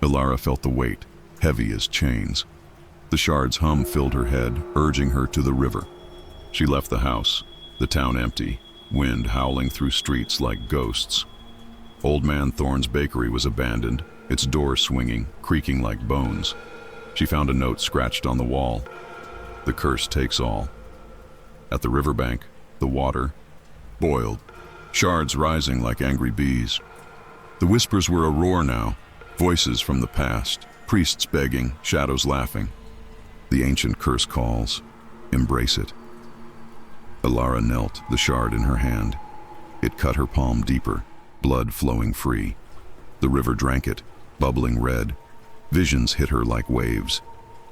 Elara felt the weight, heavy as chains. The shard's hum filled her head, urging her to the river. She left the house, the town empty, wind howling through streets like ghosts. Old Man Thorne's bakery was abandoned, its door swinging, creaking like bones. She found a note scratched on the wall. "The curse takes all." At the riverbank, the water boiled, shards rising like angry bees. The whispers were a roar now, voices from the past, priests begging, shadows laughing. The ancient curse calls. Embrace it. Elara knelt, the shard in her hand. It cut her palm deeper, blood flowing free. The river drank it, bubbling red. Visions hit her like waves.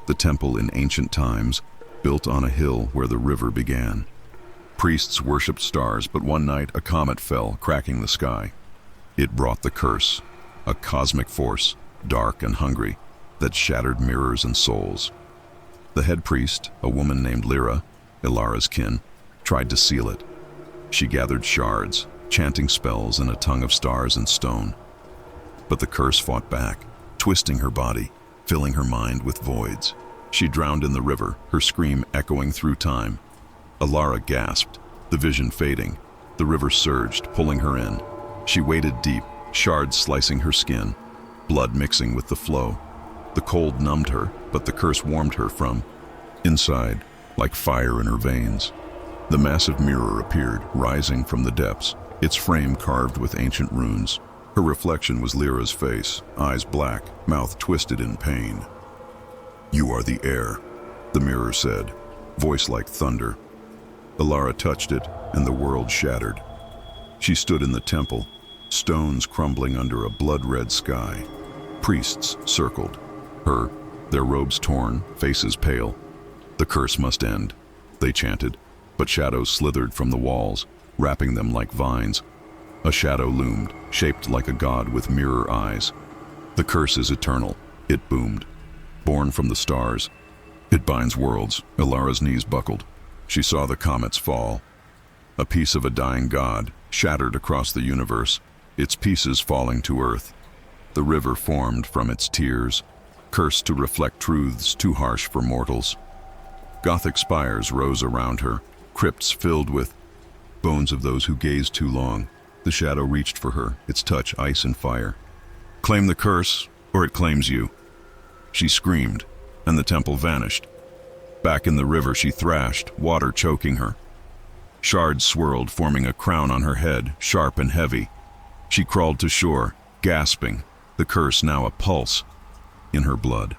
The temple in ancient times, built on a hill where the river began. Priests worshipped stars, but one night a comet fell, cracking the sky. It brought the curse, a cosmic force, dark and hungry, that shattered mirrors and souls. The head priest, a woman named Lyra, Elara's kin, tried to seal it. She gathered shards, chanting spells in a tongue of stars and stone. But the curse fought back, twisting her body, filling her mind with voids. She drowned in the river, her scream echoing through time. Elara gasped, the vision fading. The river surged, pulling her in. She waded deep, shards slicing her skin, blood mixing with the flow. The cold numbed her, but the curse warmed her from inside, like fire in her veins. The massive mirror appeared, rising from the depths, its frame carved with ancient runes. Her reflection was Lyra's face, eyes black, mouth twisted in pain. "You are the heir," the mirror said, voice like thunder. Elara touched it, and the world shattered. She stood in the temple, stones crumbling under a blood-red sky. Priests circled her, their robes torn, faces pale. The curse must end, they chanted, but shadows slithered from the walls, wrapping them like vines. A shadow loomed, shaped like a god with mirror eyes. The curse is eternal, it boomed. Born from the stars, it binds worlds. Elara's knees buckled. She saw the comets fall. A piece of a dying god, shattered across the universe, its pieces falling to earth. The river formed from its tears, cursed to reflect truths too harsh for mortals. Gothic spires rose around her, crypts filled with bones of those who gazed too long. The shadow reached for her, its touch ice and fire. Claim the curse, or it claims you. She screamed, and the temple vanished. Back in the river she thrashed, water choking her. Shards swirled, forming a crown on her head, sharp and heavy. She crawled to shore, gasping, the curse now a pulse in her blood.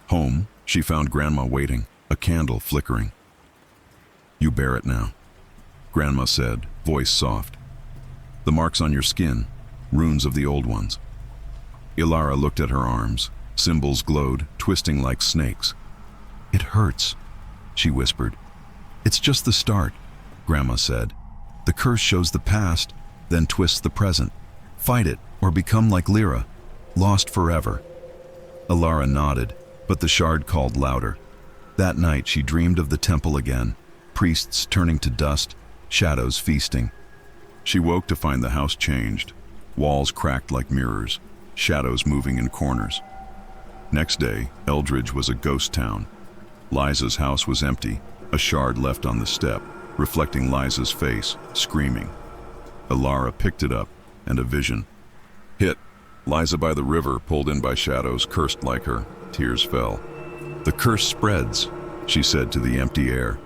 Home, she found Grandma waiting, a candle flickering. You bear it now, Grandma said, voice soft. The marks on your skin, runes of the old ones. Elara looked at her arms. Symbols glowed, twisting like snakes. It hurts, she whispered. It's just the start, Grandma said. The curse shows the past, then twists the present. Fight it, or become like Lyra, lost forever. Elara nodded, but the shard called louder. That night she dreamed of the temple again, priests turning to dust, shadows feasting. She woke to find the house changed, walls cracked like mirrors, shadows moving in corners. Next day, Eldridge was a ghost town. Liza's house was empty, a shard left on the step, reflecting Liza's face, screaming. Elara picked it up, and a vision hit. Liza by the river, pulled in by shadows, cursed like her. Tears fell. The curse spreads, she said to the empty air.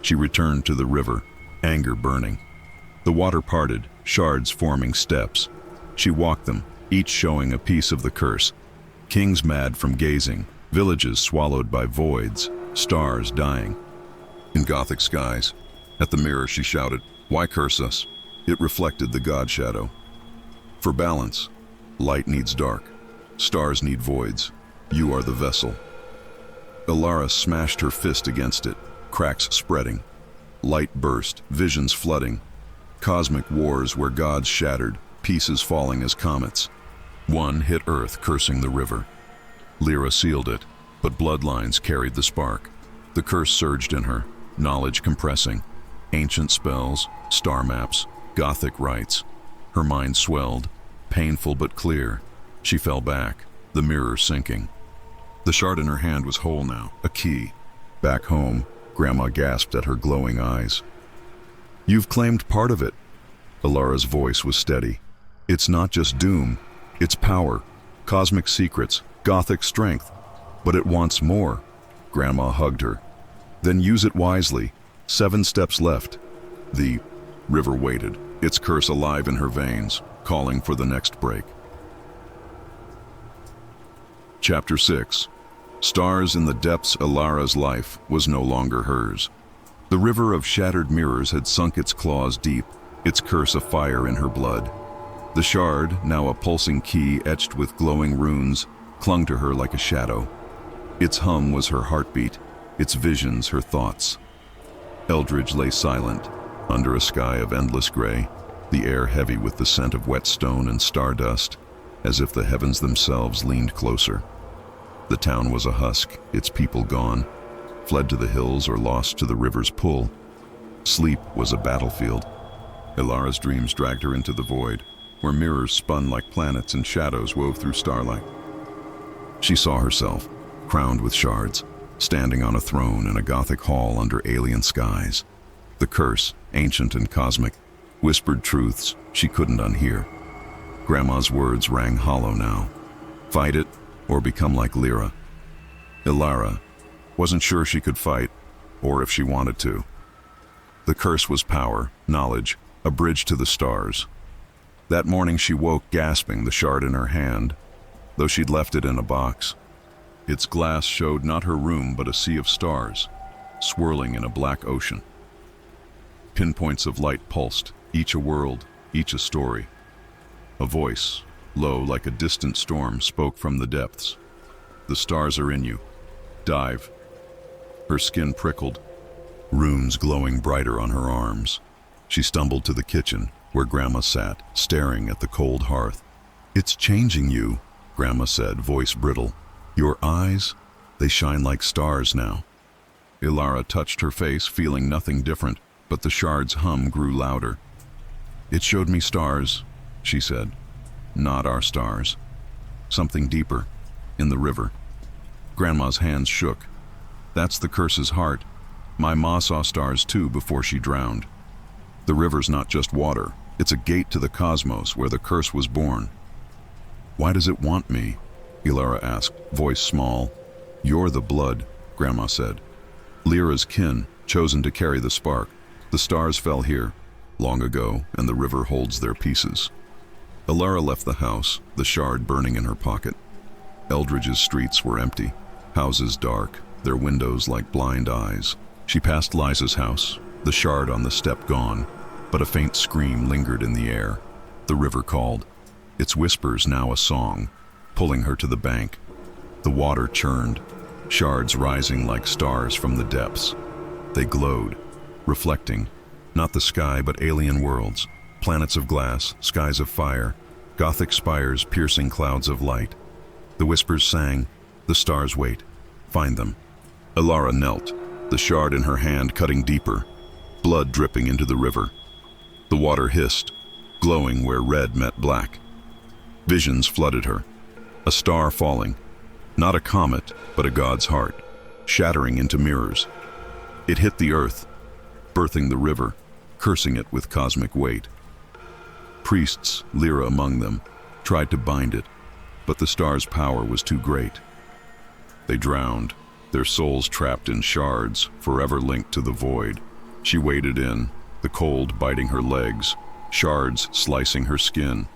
She returned to the river, anger burning. The water parted, shards forming steps. She walked them, each showing a piece of the curse. Kings mad from gazing, villages swallowed by voids, stars dying. In Gothic skies, at the mirror she shouted, "Why curse us?" It reflected the god shadow. For balance, light needs dark, stars need voids. You are the vessel. Elara smashed her fist against it, cracks spreading. Light burst, visions flooding. Cosmic wars where gods shattered, pieces falling as comets. One hit Earth, cursing the river. Lyra sealed it, but bloodlines carried the spark. The curse surged in her, knowledge compressing. Ancient spells, star maps, Gothic rites. Her mind swelled, painful but clear. She fell back, the mirror sinking. The shard in her hand was whole now, a key. Back home, Grandma gasped at her glowing eyes. You've claimed part of it. Elara's voice was steady. It's not just doom, it's power, cosmic secrets, Gothic strength. But it wants more. Grandma hugged her. Then use it wisely. 7 steps left. The river waited, its curse alive in her veins, calling for the next break. Chapter 6. Stars in the depths. Elara's life was no longer hers. The river of shattered mirrors had sunk its claws deep, its curse afire in her blood. The shard, now a pulsing key etched with glowing runes, clung to her like a shadow. Its hum was her heartbeat, its visions her thoughts. Eldridge lay silent, under a sky of endless gray, the air heavy with the scent of wet stone and stardust, as if the heavens themselves leaned closer. The town was a husk, its people gone, fled to the hills or lost to the river's pull. Sleep was a battlefield. Elara's dreams dragged her into the void, where mirrors spun like planets and shadows wove through starlight. She saw herself, crowned with shards, standing on a throne in a Gothic hall under alien skies. The curse, ancient and cosmic, whispered truths she couldn't unhear. Grandma's words rang hollow now. Fight it, or become like Lyra. Elara wasn't sure she could fight, or if she wanted to. The curse was power, knowledge, a bridge to the stars. That morning she woke gasping, the shard in her hand, though she'd left it in a box. Its glass showed not her room but a sea of stars. swirling in a black ocean. Pinpoints of light pulsed, each a world, each a story. A voice, low like a distant storm, spoke from the depths. The stars are in you. Dive. Her skin prickled, runes glowing brighter on her arms. She stumbled to the kitchen, where Grandma sat, staring at the cold hearth. "It's changing you," Grandma said, voice brittle. "Your eyes, they shine like stars now." Elara touched her face, feeling nothing different, but the shard's hum grew louder. "It showed me stars," she said. "Not our stars. Something deeper, in the river." Grandma's hands shook. "That's the curse's heart. My ma saw stars too before she drowned. The river's not just water. It's a gate to the cosmos where the curse was born." "Why does it want me?" Elara asked, voice small. "You're the blood," Grandma said. "Lyra's kin, chosen to carry the spark. The stars fell here, long ago, and the river holds their pieces." Elara left the house, the shard burning in her pocket. Eldridge's streets were empty, houses dark, their windows like blind eyes. She passed Liza's house, the shard on the step gone, but a faint scream lingered in the air. The river called, its whispers now a song, pulling her to the bank. The water churned, shards rising like stars from the depths. They glowed, reflecting, not the sky but alien worlds, planets of glass, skies of fire, Gothic spires piercing clouds of light. The whispers sang, "The stars wait. Find them." Elara knelt, the shard in her hand cutting deeper, blood dripping into the river. The water hissed, glowing where red met black. Visions flooded her. A star falling, not a comet, but a god's heart, shattering into mirrors. It hit the earth, birthing the river, cursing it with cosmic weight. Priests, Lyra among them, tried to bind it, but the star's power was too great. They drowned, their souls trapped in shards, forever linked to the void. She waded in, the cold biting her legs, shards slicing her skin.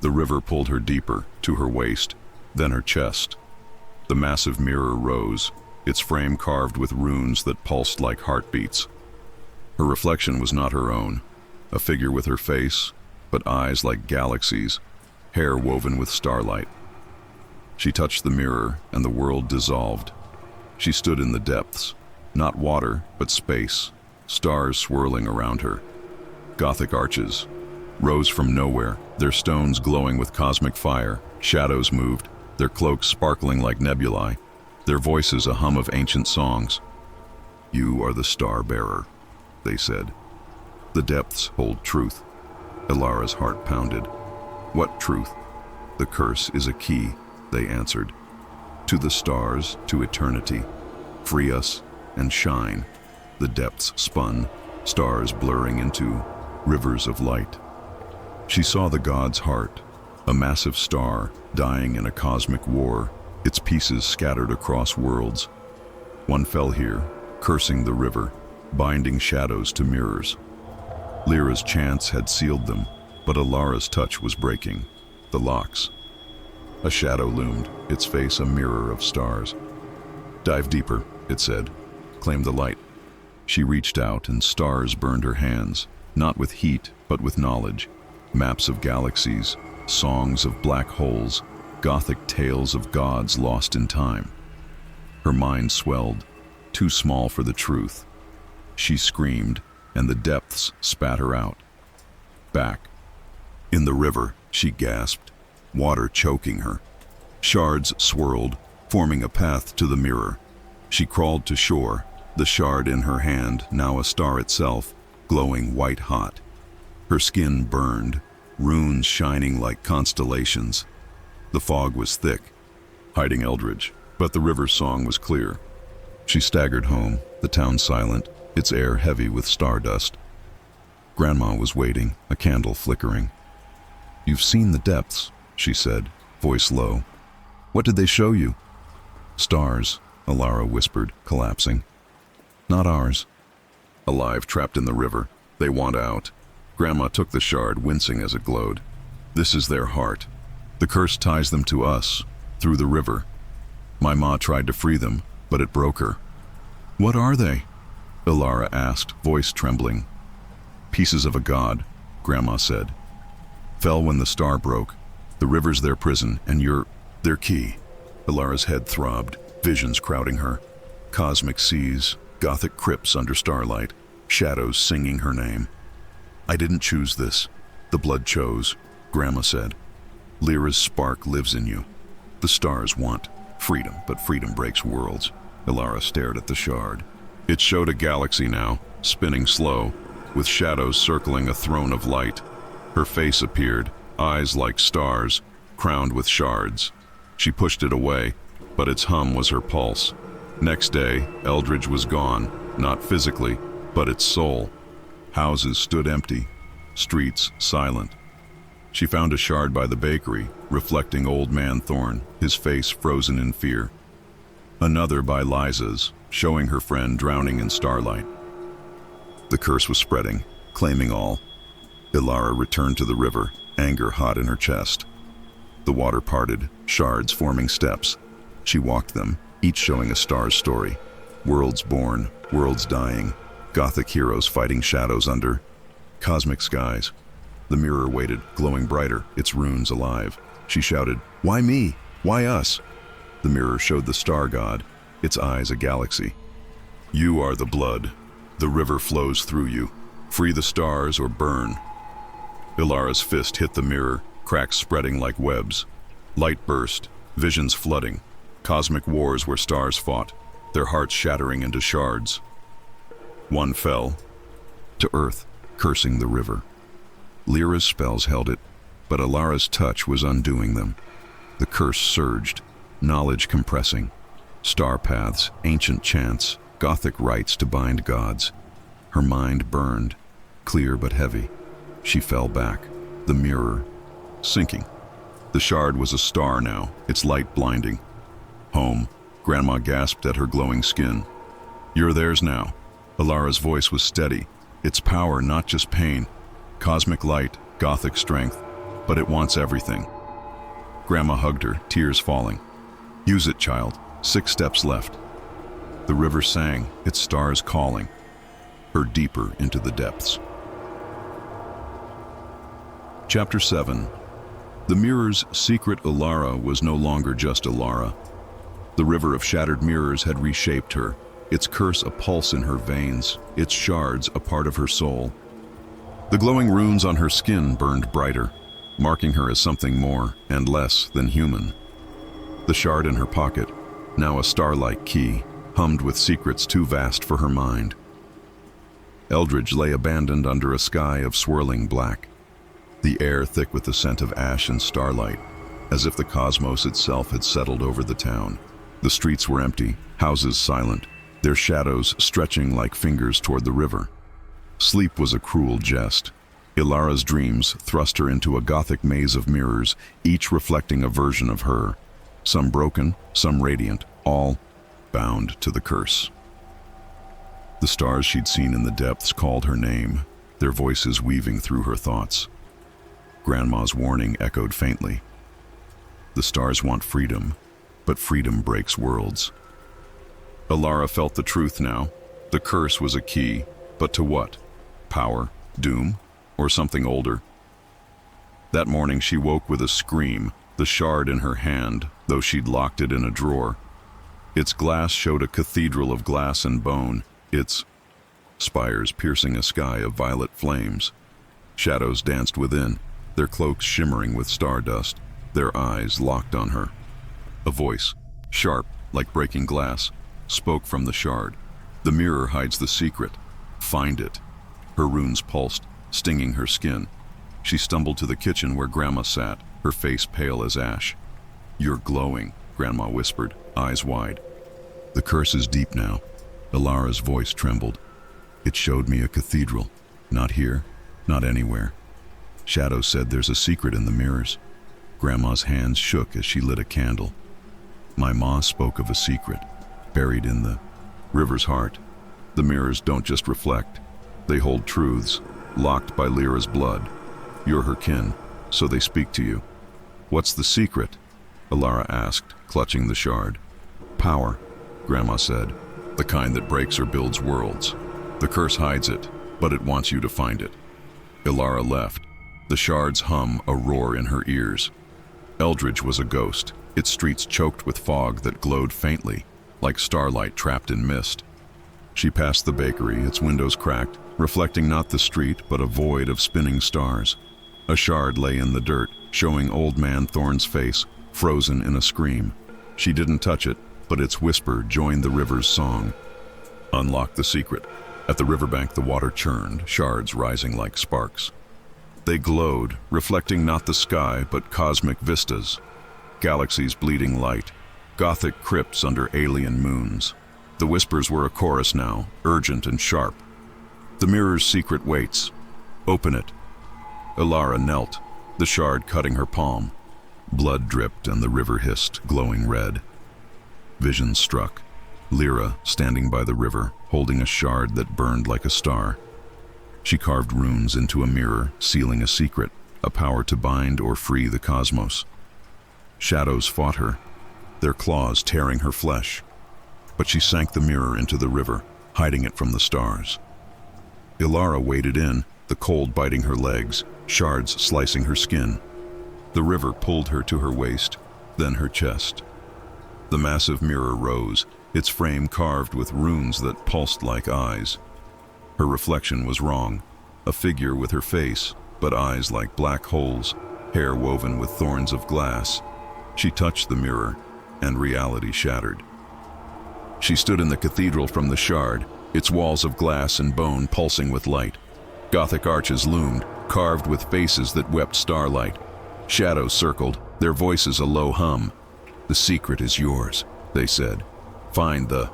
The river pulled her deeper, to her waist, then her chest. The massive mirror rose, its frame carved with runes that pulsed like heartbeats. Her reflection was not her own, a figure with her face, but eyes like galaxies, hair woven with starlight. She touched the mirror, and the world dissolved. She stood in the depths, not water, but space, stars swirling around her. Gothic arches rose from nowhere, their stones glowing with cosmic fire. Shadows moved, their cloaks sparkling like nebulae, their voices a hum of ancient songs. "You are the star-bearer," they said. "The depths hold truth." Elara's heart pounded. "What truth?" "The curse is a key," they answered. "To the stars, to eternity. Free us and shine." The depths spun, stars blurring into rivers of light. She saw the god's heart, a massive star dying in a cosmic war, its pieces scattered across worlds. One fell here, cursing the river, binding shadows to mirrors. Lyra's chants had sealed them, but Elara's touch was breaking the locks. A shadow loomed, its face a mirror of stars. "Dive deeper," it said. "Claim the light." She reached out, and stars burned her hands, not with heat, but with knowledge. Maps of galaxies, songs of black holes, Gothic tales of gods lost in time. Her mind swelled, too small for the truth. She screamed, and the depths spat her out. Back. In the river, she gasped, water choking her. Shards swirled, forming a path to the mirror. She crawled to shore, the shard in her hand, now a star itself, glowing white-hot. Her skin burned, runes shining like constellations. The fog was thick, hiding Eldridge, but the river's song was clear. She staggered home, the town silent, its air heavy with stardust. Grandma was waiting, a candle flickering. "You've seen the depths," she said, voice low. "What did they show you?" "Stars," Elara whispered, collapsing. "Not ours." "Alive, trapped in the river. They want out." Grandma took the shard, wincing as it glowed. "This is their heart. The curse ties them to us, through the river. My ma tried to free them, but it broke her." What are they? Elara asked, voice trembling. Pieces of a god, Grandma said. Fell when the star broke. The river's their prison, and you're their key. Elara's head throbbed, visions crowding her. Cosmic seas, Gothic crypts under starlight, shadows singing her name. I didn't choose this. The blood chose, Grandma said. Lyra's spark lives in you. The stars want freedom, but freedom breaks worlds. Elara stared at the shard. It showed a galaxy now, spinning slow, with shadows circling a throne of light. Her face appeared, eyes like stars, crowned with shards. She pushed it away, but its hum was her pulse. Next day, Eldridge was gone, not physically, but its soul. Houses stood empty, streets silent. She found a shard by the bakery, reflecting Old Man Thorn, his face frozen in fear. Another by Liza's, showing her friend drowning in starlight. The curse was spreading, claiming all. Elara returned to the river, anger hot in her chest. The water parted, shards forming steps. She walked them, each showing a star's story. Worlds born, worlds dying, Gothic heroes fighting shadows under cosmic skies. The mirror waited, glowing brighter, its runes alive. She shouted, "Why me? Why us?" The mirror showed the star god, its eyes a galaxy. You are the blood. The river flows through you. Free the stars or burn. Elara's fist hit the mirror, cracks spreading like webs. Light burst, visions flooding. Cosmic wars where stars fought, their hearts shattering into shards. One fell to earth, cursing the river. Lyra's spells held it, but Elara's touch was undoing them. The curse surged, knowledge compressing. Star paths, ancient chants, Gothic rites to bind gods. Her mind burned, clear but heavy. She fell back, the mirror sinking. The shard was a star now, its light blinding. Home, Grandma gasped at her glowing skin. You're theirs now. Elara's voice was steady, its power not just pain. Cosmic light, Gothic strength, but it wants everything. Grandma hugged her, tears falling. Use it, child. 6 steps left. The river sang, its stars calling her deeper into the depths. Chapter 7. The mirror's secret Elara was no longer just Elara. The river of shattered mirrors had reshaped her, its curse a pulse in her veins, its shards a part of her soul. The glowing runes on her skin burned brighter, marking her as something more and less than human. The shard in her pocket, now a star-like key, hummed with secrets too vast for her mind. Eldridge lay abandoned under a sky of swirling black, the air thick with the scent of ash and starlight, as if the cosmos itself had settled over the town. The streets were empty, houses silent, their shadows stretching like fingers toward the river. Sleep was a cruel jest. Elara's dreams thrust her into a Gothic maze of mirrors, each reflecting a version of her. Some broken, some radiant, all bound to the curse. The stars she'd seen in the depths called her name, their voices weaving through her thoughts. Grandma's warning echoed faintly. The stars want freedom, but freedom breaks worlds. Elara felt the truth now. The curse was a key, but to what? Power, doom, or something older? That morning she woke with a scream, the shard in her hand, though she'd locked it in a drawer. Its glass showed a cathedral of glass and bone, its spires piercing a sky of violet flames. Shadows danced within, their cloaks shimmering with stardust, their eyes locked on her. A voice, sharp, like breaking glass, spoke from the shard. The mirror hides the secret. Find it. Her runes pulsed, stinging her skin. She stumbled to the kitchen where Grandma sat, her face pale as ash. You're glowing, Grandma whispered, eyes wide. The curse is deep now. Elara's voice trembled. It showed me a cathedral. Not here, not anywhere. Shadow said there's a secret in the mirrors. Grandma's hands shook as she lit a candle. My ma spoke of a secret, buried in the river's heart. The mirrors don't just reflect. They hold truths, locked by Lyra's blood. You're her kin, so they speak to you. What's the secret? Elara asked, clutching the shard. Power, Grandma said. the kind that breaks or builds worlds. The curse hides it, but it wants you to find it. Elara left, the shards hum a roar in her ears. Eldridge was a ghost, its streets choked with fog that glowed faintly, like starlight trapped in mist. She passed the bakery, its windows cracked, reflecting not the street but a void of spinning stars. A shard lay in the dirt, showing Old Man Thorn's face, frozen in a scream. She didn't touch it, but its whisper joined the river's song. Unlock the secret. At the riverbank the water churned, shards rising like sparks. They glowed, reflecting not the sky but cosmic vistas. Galaxies bleeding light, Gothic crypts under alien moons. The whispers were a chorus now, urgent and sharp. The mirror's secret waits. Open it. Elara knelt, the shard cutting her palm. Blood dripped and the river hissed, glowing red. Vision struck. Lyra, standing by the river, holding a shard that burned like a star. She carved runes into a mirror, sealing a secret, a power to bind or free the cosmos. Shadows fought her, their claws tearing her flesh. But she sank the mirror into the river, hiding it from the stars. Elara waded in, the cold biting her legs, shards slicing her skin. The river pulled her to her waist, then her chest. The massive mirror rose, its frame carved with runes that pulsed like eyes. Her reflection was wrong, a figure with her face, but eyes like black holes, hair woven with thorns of glass. She touched the mirror, and reality shattered. She stood in the cathedral from the shard, its walls of glass and bone pulsing with light. Gothic arches loomed, carved with faces that wept starlight. Shadows circled, their voices a low hum. The secret is yours, they said. Find the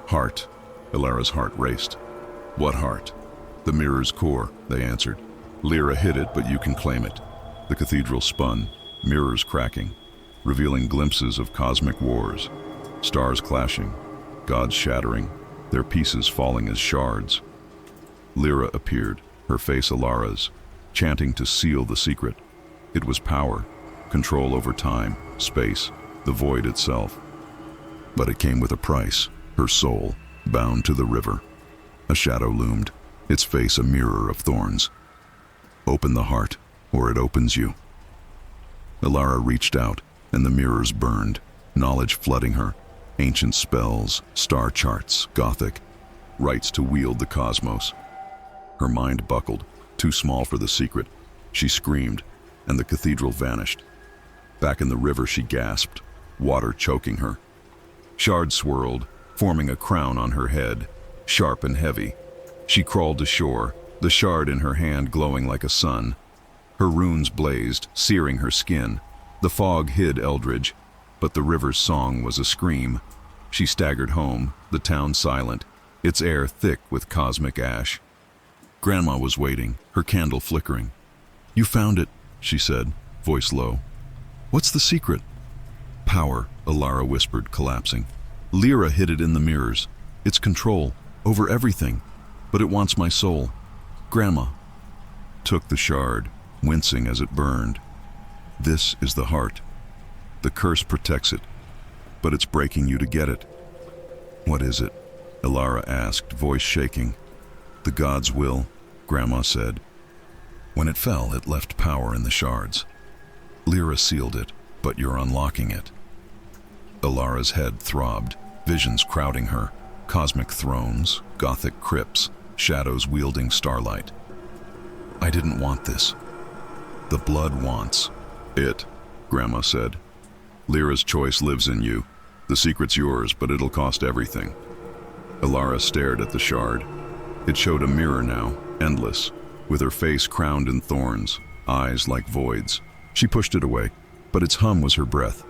heart. Elara's heart raced. What heart? The mirror's core, they answered. Lyra hid it, but you can claim it. The cathedral spun, mirrors cracking, revealing glimpses of cosmic wars. Stars clashing, gods shattering, their pieces falling as shards. Lyra appeared, her face Elara's, chanting to seal the secret. It was power, control over time, space, the void itself. But it came with a price, her soul, bound to the river. A shadow loomed, its face a mirror of thorns. Open the heart, or it opens you. Elara reached out, and the mirrors burned, knowledge flooding her. Ancient spells, star charts, Gothic, rights to wield the cosmos. Her mind buckled, too small for the secret. She screamed, and the cathedral vanished. Back in the river she gasped, water choking her. Shards swirled, forming a crown on her head, sharp and heavy. She crawled to shore, the shard in her hand glowing like a sun. Her runes blazed, searing her skin. The fog hid Eldridge, but the river's song was a scream. She staggered home, the town silent, its air thick with cosmic ash. Grandma was waiting, her candle flickering. You found it, she said, voice low. What's the secret? Power, Elara whispered, collapsing. Lyra hid it in the mirrors. It's control, over everything, but it wants my soul. Grandma took the shard, wincing as it burned. This is the heart. The curse protects it, but it's breaking you to get it. What is it? Elara asked, voice shaking. The god's will, Grandma said. When it fell, it left power in the shards. Lyra sealed it, but you're unlocking it. Elara's head throbbed, visions crowding her, cosmic thrones, Gothic crypts, shadows wielding starlight. I didn't want this. The blood wants it, Grandma said. Lyra's choice lives in you. The secret's yours, but it'll cost everything. Elara stared at the shard. It showed a mirror now, endless, with her face crowned in thorns, eyes like voids. She pushed it away, but its hum was her breath.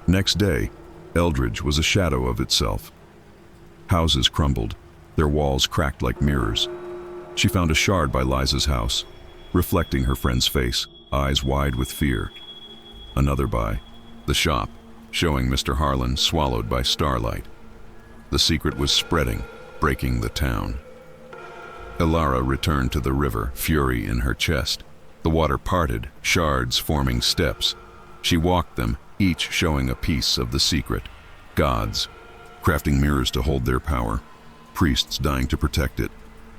Next day, Eldridge was a shadow of itself. Houses crumbled, their walls cracked like mirrors. She found a shard by Liza's house, reflecting her friend's face, eyes wide with fear. Another by the shop, showing Mr. Harlan swallowed by starlight. The secret was spreading, breaking the town. Elara returned to the river, fury in her chest. The water parted, shards forming steps. She walked them, each showing a piece of the secret. Gods, crafting mirrors to hold their power, priests dying to protect it,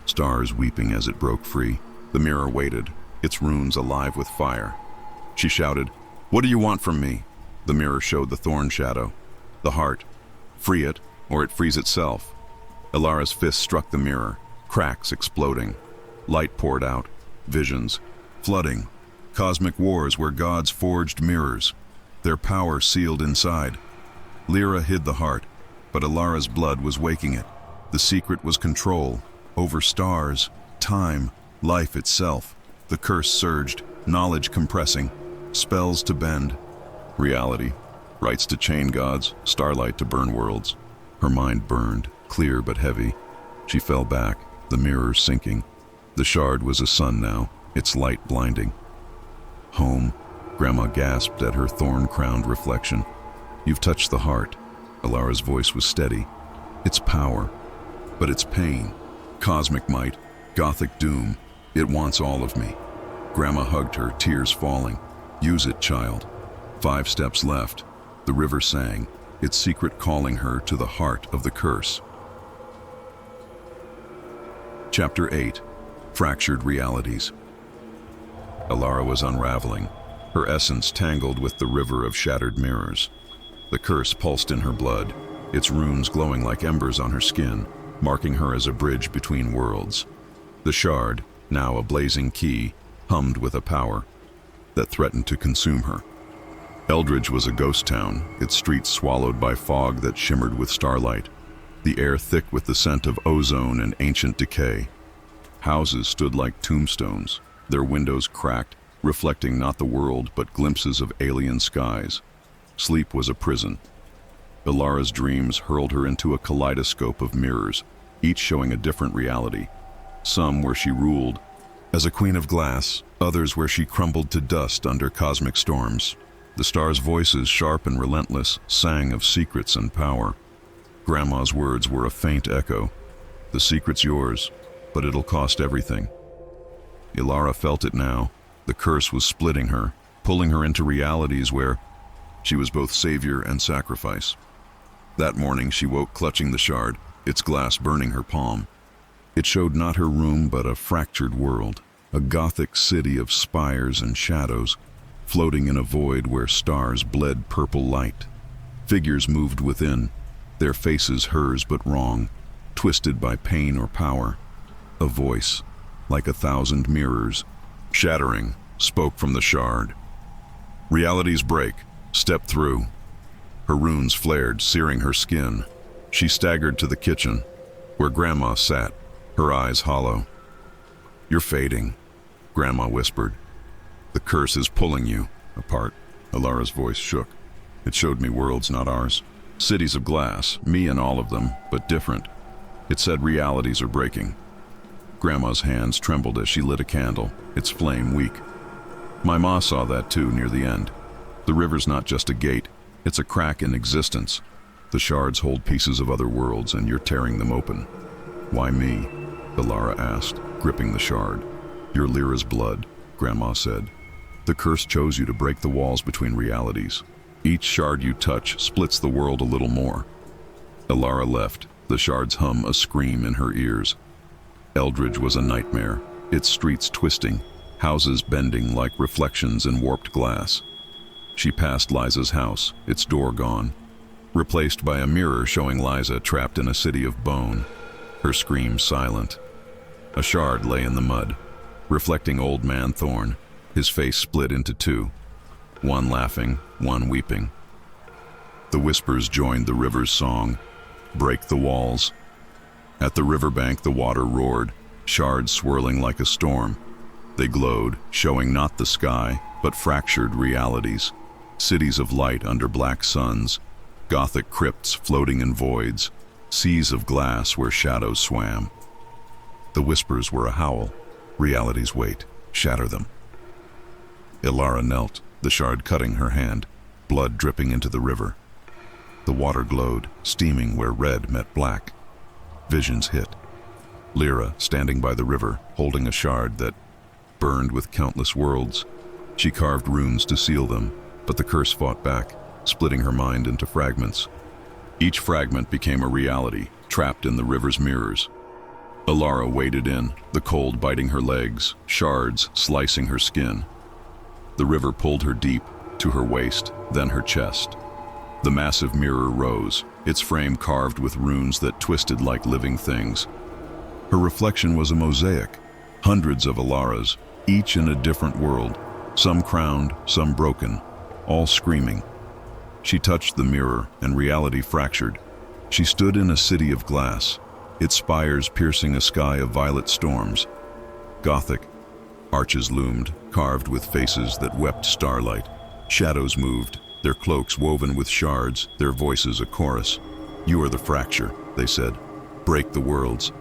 stars weeping as it broke free. The mirror waited, its runes alive with fire. She shouted, "What do you want from me?" The mirror showed the thorn shadow, the heart. Free it, or it frees itself. Elara's fist struck the mirror, cracks exploding. Light poured out, visions, flooding. Cosmic wars where gods forged mirrors, their power sealed inside. Lyra hid the heart, but Elara's blood was waking it. The secret was control, over stars, time, life itself. The curse surged, knowledge compressing, spells to bend. Reality, rights to chain gods, starlight to burn worlds. Her mind burned, clear but heavy. She fell back, the mirror sinking. The shard was a sun now, its light blinding. Home, Grandma gasped at her thorn-crowned reflection. "You've touched the heart." Elara's voice was steady. "It's power, but it's pain. Cosmic might, Gothic doom. It wants all of me." Grandma hugged her, tears falling. "Use it, child." 5 steps left. The river sang, its secret calling her to the heart of the curse. Chapter 8. Fractured Realities. Elara was unraveling, her essence tangled with the river of shattered mirrors. The curse pulsed in her blood, its runes glowing like embers on her skin, marking her as a bridge between worlds. The shard, now a blazing key, hummed with a power that threatened to consume her. Eldridge was a ghost town, its streets swallowed by fog that shimmered with starlight, the air thick with the scent of ozone and ancient decay. Houses stood like tombstones, their windows cracked, reflecting not the world but glimpses of alien skies. Sleep was a prison. Elara's dreams hurled her into a kaleidoscope of mirrors, each showing a different reality. Some where she ruled as a queen of glass, others where she crumbled to dust under cosmic storms. The stars' voices, sharp and relentless, sang of secrets and power. Grandma's words were a faint echo. "The secret's yours, but it'll cost everything." Elara felt it now. The curse was splitting her, pulling her into realities where she was both savior and sacrifice. That morning she woke clutching the shard, its glass burning her palm. It showed not her room but a fractured world, a Gothic city of spires and shadows, floating in a void where stars bled purple light. Figures moved within, their faces hers but wrong, twisted by pain or power. A voice, like 1,000 mirrors, shattering, spoke from the shard. "Realities break. Step through." Her runes flared, searing her skin. She staggered to the kitchen, where Grandma sat, her eyes hollow. "You're fading," Grandma whispered. "The curse is pulling you apart." Elara's voice shook. "It showed me worlds not ours. Cities of glass, me and all of them, but different. It said realities are breaking." Grandma's hands trembled as she lit a candle, its flame weak. "My ma saw that too near the end. The river's not just a gate, it's a crack in existence. The shards hold pieces of other worlds and you're tearing them open." "Why me?" Elara asked, gripping the shard. "You're Lyra's blood," Grandma said. "The curse chose you to break the walls between realities. Each shard you touch splits the world a little more." Elara left, the shards hum a scream in her ears. Eldridge was a nightmare, its streets twisting, houses bending like reflections in warped glass. She passed Liza's house, its door gone, replaced by a mirror showing Liza trapped in a city of bone, her scream silent. A shard lay in the mud, reflecting Old Man Thorn, his face split into 2, one laughing, one weeping. The whispers joined the river's song, "Break the walls." At the riverbank the water roared, shards swirling like a storm. They glowed, showing not the sky, but fractured realities. Cities of light under black suns, Gothic crypts floating in voids, seas of glass where shadows swam. The whispers were a howl. Realities wait, shatter them. Elara knelt, the shard cutting her hand, blood dripping into the river. The water glowed, steaming where red met black. Visions hit. Lyra, standing by the river, holding a shard that burned with countless worlds. She carved runes to seal them, but the curse fought back, splitting her mind into fragments. Each fragment became a reality, trapped in the river's mirrors. Elara waded in, the cold biting her legs, shards slicing her skin. The river pulled her deep, to her waist, then her chest. The massive mirror rose, its frame carved with runes that twisted like living things. Her reflection was a mosaic, hundreds of Elaras, each in a different world, some crowned, some broken, all screaming. She touched the mirror, and reality fractured. She stood in a city of glass, its spires piercing a sky of violet storms. Gothic. Arches loomed, carved with faces that wept starlight. Shadows moved, their cloaks woven with shards, their voices a chorus. "You are the fracture," they said. "Break the worlds."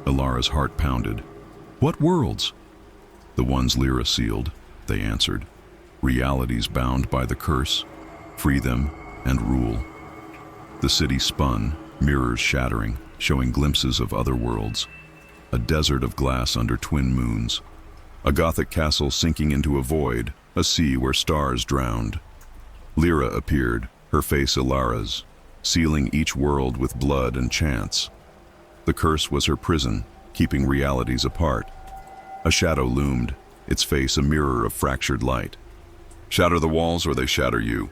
Elara's heart pounded. "What worlds?" "The ones Lyra sealed," they answered. "Realities bound by the curse. Free them and rule." The city spun, mirrors shattering, showing glimpses of other worlds. A desert of glass under twin moons. A Gothic castle sinking into a void, a sea where stars drowned. Lyra appeared, her face Elara's, sealing each world with blood and chance. The curse was her prison, keeping realities apart. A shadow loomed, its face a mirror of fractured light. "Shatter the walls or they shatter you."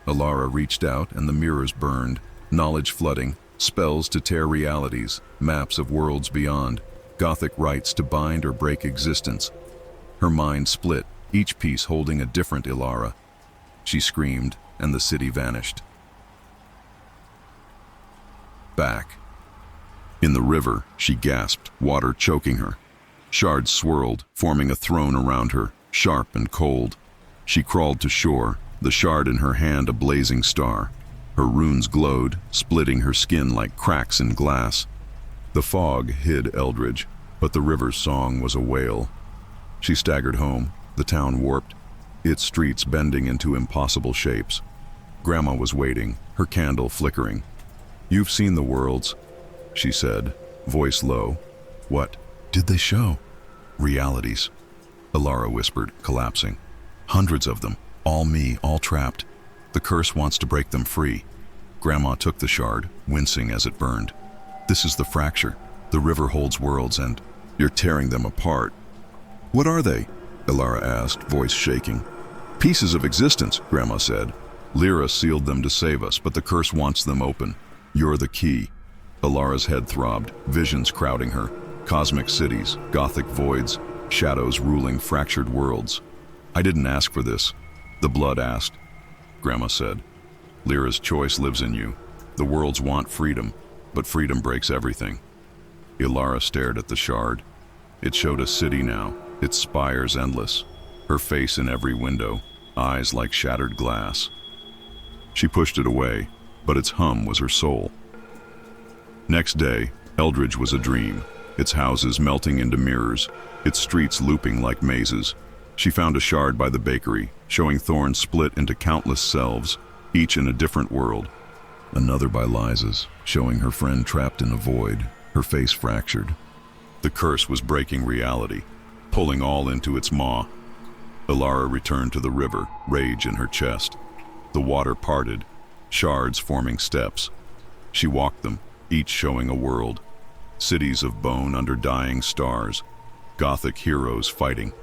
Elara reached out and the mirrors burned, knowledge flooding, spells to tear realities, maps of worlds beyond, Gothic rites to bind or break existence. Her mind split, each piece holding a different Elara. She screamed, and the city vanished. Back. In the river, she gasped, water choking her. Shards swirled, forming a throne around her, sharp and cold. She crawled to shore, the shard in her hand a blazing star. Her runes glowed, splitting her skin like cracks in glass. The fog hid Eldridge, but the river's song was a wail. She staggered home, the town warped, its streets bending into impossible shapes. Grandma was waiting, her candle flickering. "You've seen the worlds," she said, voice low. "What did they show?" "Realities," Elara whispered, collapsing. "Hundreds of them, all me, all trapped. The curse wants to break them free." Grandma took the shard, wincing as it burned. "This is the fracture. The river holds worlds and you're tearing them apart." "What are they?" Elara asked, voice shaking. "Pieces of existence," Grandma said. "Lyra sealed them to save us, but the curse wants them open. You're the key." Elara's head throbbed, visions crowding her. Cosmic cities, Gothic voids, shadows ruling fractured worlds. "I didn't ask for this. The blood asked," Grandma said. "Lyra's choice lives in you. The worlds want freedom, but freedom breaks everything." Elara stared at the shard. It showed a city now, its spires endless, her face in every window, eyes like shattered glass. She pushed it away, but its hum was her soul. Next day, Eldridge was a dream, its houses melting into mirrors, its streets looping like mazes. She found a shard by the bakery, showing thorns split into countless selves, each in a different world. Another by Liza's, showing her friend trapped in a void, her face fractured. The curse was breaking reality, pulling all into its maw. Elara returned to the river, rage in her chest. The water parted, shards forming steps. She walked them, each showing a world. Cities of bone under dying stars, Gothic heroes fighting.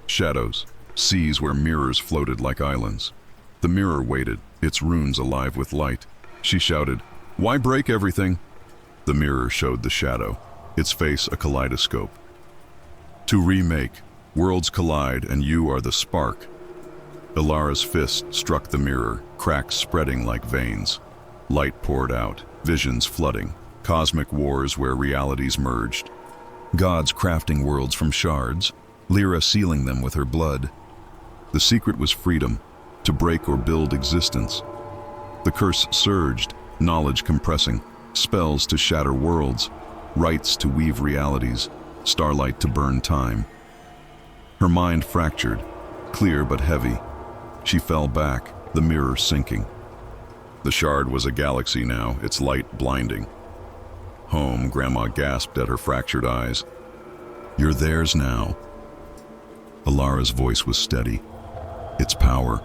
Shadows, seas where mirrors floated like islands. The mirror waited, its runes alive with light. She shouted, "Why break everything?" The mirror showed the shadow, its face a kaleidoscope. "To remake, worlds collide and you are the spark." Elara's fist struck the mirror, cracks spreading like veins. Light poured out, visions flooding, cosmic wars where realities merged. Gods crafting worlds from shards, Lyra sealing them with her blood. The secret was freedom, to break or build existence. The curse surged, knowledge compressing, spells to shatter worlds, rites to weave realities, starlight to burn time. Her mind fractured, clear but heavy. She fell back, the mirror sinking. The shard was a galaxy now, its light blinding. Home, Grandma gasped at her fractured eyes. "You're theirs now." Elara's voice was steady. "It's power,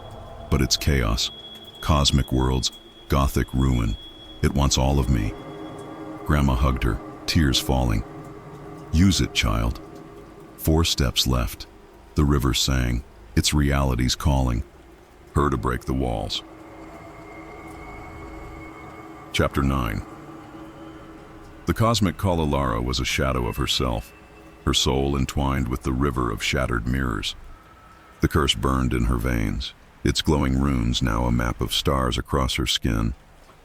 but it's chaos. Cosmic worlds, Gothic ruin. It wants all of me. Grandma hugged her, tears falling. Use it, child. 4 steps left. The river sang, its reality's calling her to break the walls. Chapter 9. The cosmic call Elara was a shadow of herself, her soul entwined with the river of shattered mirrors. The curse burned in her veins, its glowing runes now a map of stars across her skin,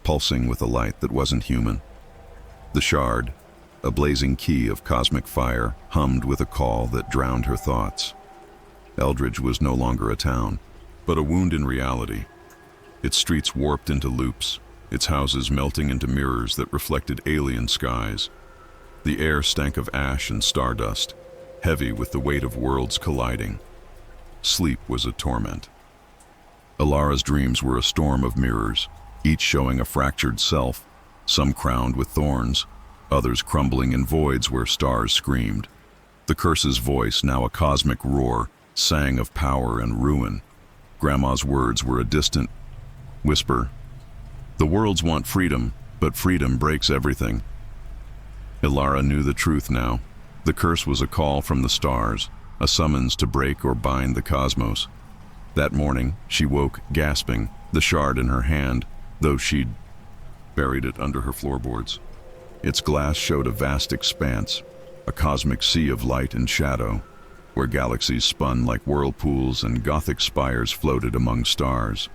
pulsing with a light that wasn't human. The shard, a blazing key of cosmic fire, hummed with a call that drowned her thoughts. Eldridge was no longer a town, but a wound in reality. Its streets warped into loops, its houses melting into mirrors that reflected alien skies. The air stank of ash and stardust, heavy with the weight of worlds colliding. Sleep was a torment. Elara's dreams were a storm of mirrors, each showing a fractured self, some crowned with thorns, others crumbling in voids where stars screamed. The curse's voice, now a cosmic roar, sang of power and ruin. Grandma's words were a distant whisper. The worlds want freedom, but freedom breaks everything. Elara knew the truth now. The curse was a call from the stars, a summons to break or bind the cosmos. That morning, she woke, gasping, the shard in her hand, though she'd buried it under her floorboards. Its glass showed a vast expanse, a cosmic sea of light and shadow, where galaxies spun like whirlpools and Gothic spires floated among stars.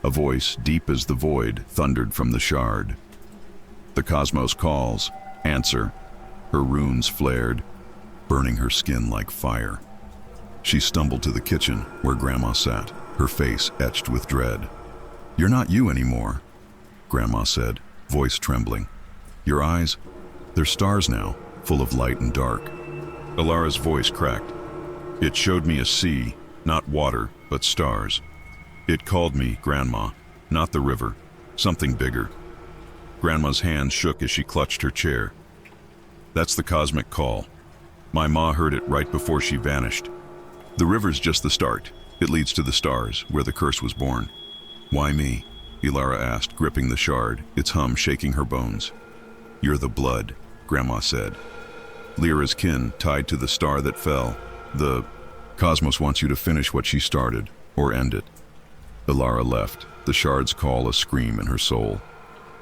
A voice, deep as the void, thundered from the shard. The cosmos calls, answer. Her runes flared, burning her skin like fire. She stumbled to the kitchen, where Grandma sat, her face etched with dread. "You're not you anymore," Grandma said, voice trembling. "Your eyes, they're stars now, full of light and dark." Elara's voice cracked. "It showed me a sea, not water, but stars. It called me, Grandma, not the river, something bigger." Grandma's hand shook as she clutched her chair. "That's the cosmic call. My ma heard it right before she vanished. The river's just the start. It leads to the stars, where the curse was born." "Why me?" Elara asked, gripping the shard, its hum shaking her bones. "You're the blood," Grandma said. "Lyra's kin, tied to the star that fell. The cosmos wants you to finish what she started, or end it." Elara left, the shard's call a scream in her soul.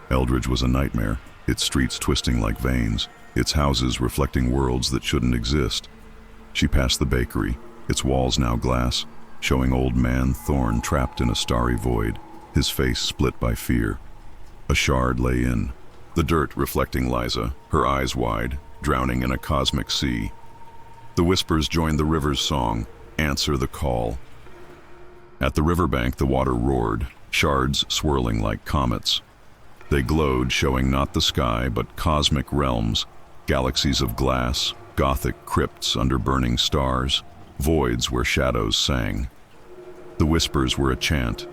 Eldridge was a nightmare, its streets twisting like veins, its houses reflecting worlds that shouldn't exist. She passed the bakery, its walls now glass, showing old man Thorn trapped in a starry void, his face split by fear. A shard lay in, the dirt reflecting Liza, her eyes wide, drowning in a cosmic sea. The whispers joined the river's song, answer the call. At the riverbank, the water roared, shards swirling like comets. They glowed, showing not the sky, but cosmic realms, galaxies of glass, Gothic crypts under burning stars, voids where shadows sang. The whispers were a chant.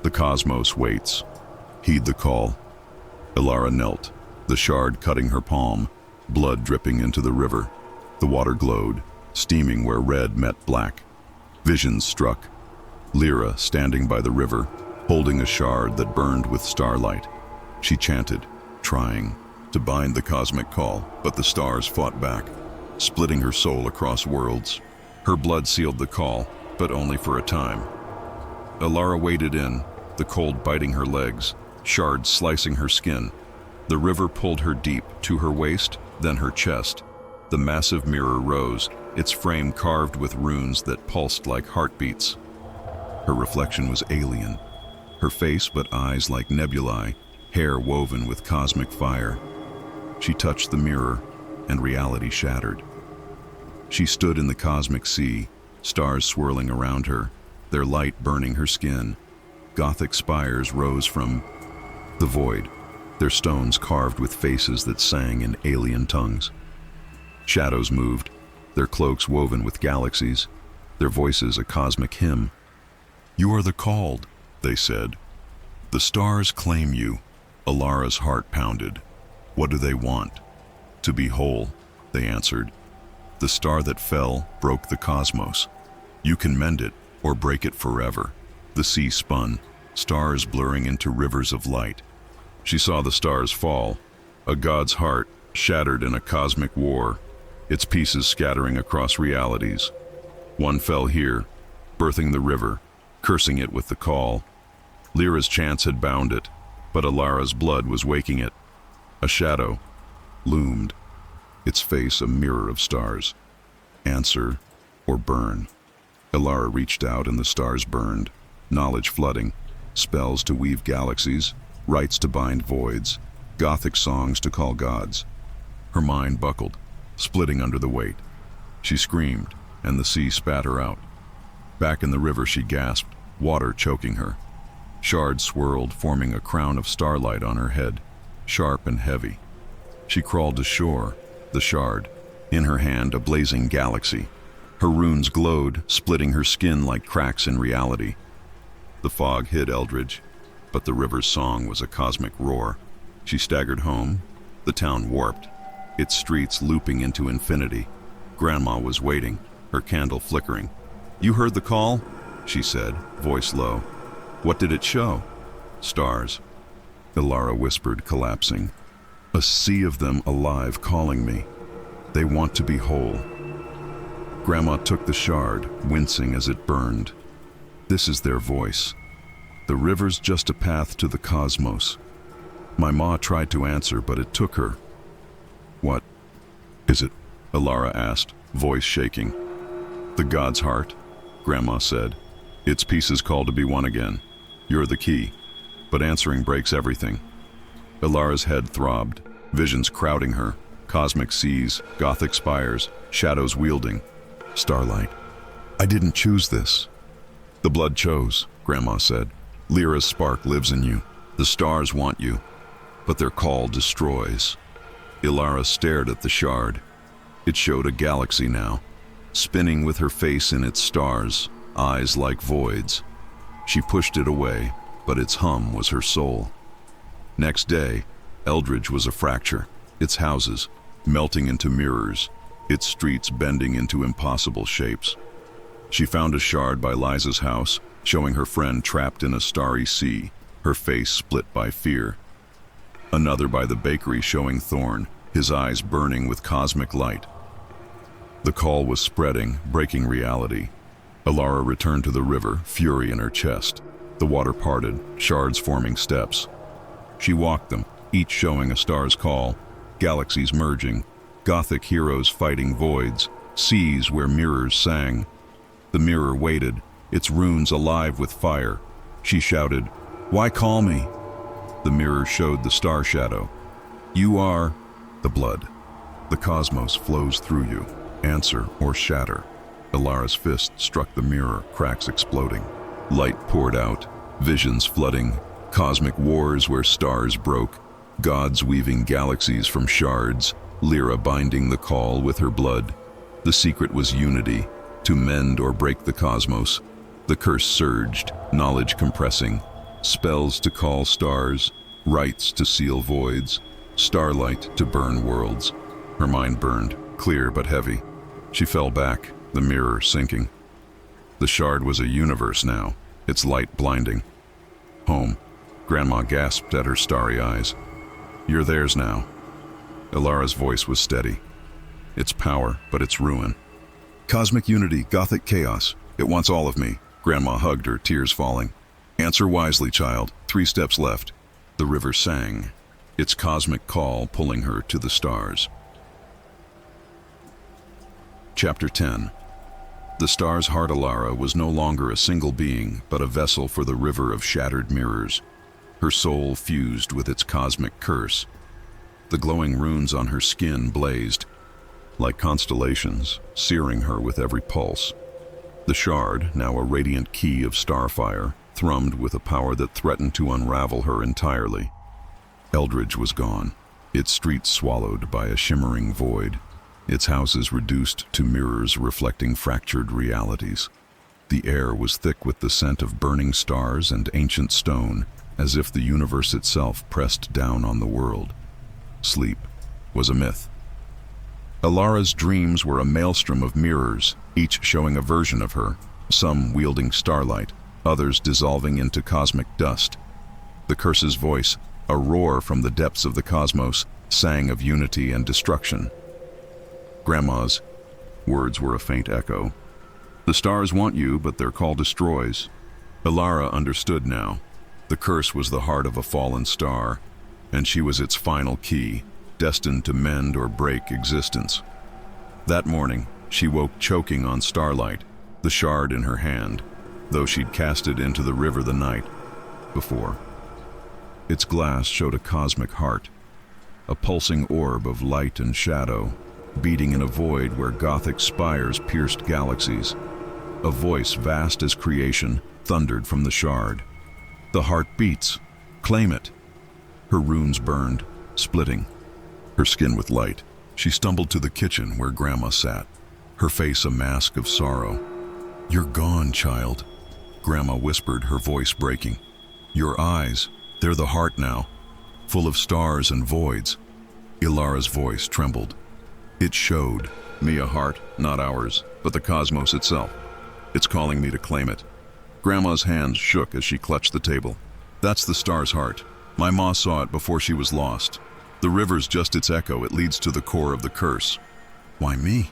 The cosmos waits. Heed the call. Elara knelt, the shard cutting her palm, blood dripping into the river. The water glowed, steaming where red met black. Visions struck. Lyra standing by the river, holding a shard that burned with starlight. She chanted, trying to bind the cosmic call, but the stars fought back, splitting her soul across worlds. Her blood sealed the call, but only for a time. Elara waded in, the cold biting her legs, shards slicing her skin. The river pulled her deep, to her waist, then her chest. The massive mirror rose, its frame carved with runes that pulsed like heartbeats. Her reflection was alien, her face but eyes like nebulae, hair woven with cosmic fire. She touched the mirror, and reality shattered. She stood in the cosmic sea, stars swirling around her, their light burning her skin. Gothic spires rose from the void, their stones carved with faces that sang in alien tongues. Shadows moved, their cloaks woven with galaxies, their voices a cosmic hymn. "You are the called," they said. "The stars claim you." Elara's heart pounded. "What do they want?" "To be whole," they answered. "The star that fell broke the cosmos. You can mend it or break it forever." The sea spun, stars blurring into rivers of light. She saw the stars fall, a god's heart shattered in a cosmic war, its pieces scattering across realities. One fell here, birthing the river, cursing it with the call. Lyra's chance had bound it, but Elara's blood was waking it. A shadow loomed, its face a mirror of stars. Answer or burn. Elara reached out and the stars burned, knowledge flooding, spells to weave galaxies, rites to bind voids, Gothic songs to call gods. Her mind buckled, splitting under the weight. She screamed, and the sea spat her out. Back in the river she gasped, water choking her. Shards swirled, forming a crown of starlight on her head, sharp and heavy. She crawled to shore, the shard, in her hand a blazing galaxy. Her runes glowed, splitting her skin like cracks in reality. The fog hid Eldridge, but the river's song was a cosmic roar. She staggered home, the town warped, its streets looping into infinity. Grandma was waiting, her candle flickering. "You heard the call?" she said, voice low. "What did it show?" "Stars," Elara whispered, collapsing. "A sea of them alive calling me. They want to be whole." Grandma took the shard, wincing as it burned. "This is their voice. The river's just a path to the cosmos." My ma tried to answer, but it took her. "What is it?" Elara asked, voice shaking. "The god's heart," Grandma said. "Its pieces call to be one again. You're the key, but answering breaks everything." Elara's head throbbed, visions crowding her, cosmic seas, Gothic spires, shadows wielding. Starlight. "I didn't choose this." "The blood chose," Grandma said. "Lyra's spark lives in you. The stars want you, but their call destroys." Elara stared at the shard. It showed a galaxy now, spinning with her face in its stars, eyes like voids. She pushed it away, but its hum was her soul. Next day, Eldridge was a fracture, its houses melting into mirrors, its streets bending into impossible shapes. She found a shard by Liza's house, showing her friend trapped in a starry sea, her face split by fear. Another by the bakery showing Thorn, his eyes burning with cosmic light. The call was spreading, breaking reality. Elara returned to the river, fury in her chest. The water parted, shards forming steps. She walked them, each showing a star's call, galaxies merging, Gothic heroes fighting voids, seas where mirrors sang. The mirror waited, its runes alive with fire. She shouted, "Why call me?" The mirror showed the star shadow. "You are the blood. The cosmos flows through you. Answer or shatter." Elara's fist struck the mirror, cracks exploding. Light poured out, visions flooding, cosmic wars where stars broke, gods weaving galaxies from shards, Lyra binding the call with her blood. The secret was unity, to mend or break the cosmos. The curse surged, knowledge compressing, spells to call stars, rites to seal voids, starlight to burn worlds. Her mind burned, clear but heavy. She fell back, the mirror sinking. The shard was a universe now, its light blinding. Home. Grandma gasped at her starry eyes. "You're theirs now." Elara's voice was steady. "It's power, but it's ruin. Cosmic unity, Gothic chaos. It wants all of me." Grandma hugged her, tears falling. "Answer wisely, child. 3 steps left." The river sang, its cosmic call pulling her to the stars. Chapter 10. The star's heart Elara was no longer a single being, but a vessel for the river of shattered mirrors. Her soul fused with its cosmic curse. The glowing runes on her skin blazed, like constellations, searing her with every pulse. The shard, now a radiant key of Starfire, thrummed with a power that threatened to unravel her entirely. Eldridge was gone, its streets swallowed by a shimmering void, its houses reduced to mirrors reflecting fractured realities. The air was thick with the scent of burning stars and ancient stone, as if the universe itself pressed down on the world. Sleep was a myth. Elara's dreams were a maelstrom of mirrors, each showing a version of her, some wielding starlight, others dissolving into cosmic dust. The curse's voice, A roar from the depths of the cosmos sang of unity and destruction. Grandma's words were a faint echo. The stars want you, but their call destroys. Elara understood now. The curse was the heart of a fallen star, and she was its final key, destined to mend or break existence. That morning, she woke choking on starlight, the shard in her hand, though she'd cast it into the river the night before. Its glass showed a cosmic heart, a pulsing orb of light and shadow, beating in a void where Gothic spires pierced galaxies. A voice vast as creation thundered from the shard. The heart beats. Claim it. Her runes burned, splitting her skin with light. She stumbled to the kitchen where Grandma sat, her face a mask of sorrow. "You're gone, child," Grandma whispered, her voice breaking. "Your eyes, they're the heart now, full of stars and voids." Elara's voice trembled. "It showed me a heart, not ours, but the cosmos itself. It's calling me to claim it." Grandma's hands shook as she clutched the table. "That's the star's heart. My ma saw it before she was lost. The river's just its echo. It leads to the core of the curse." "Why me?"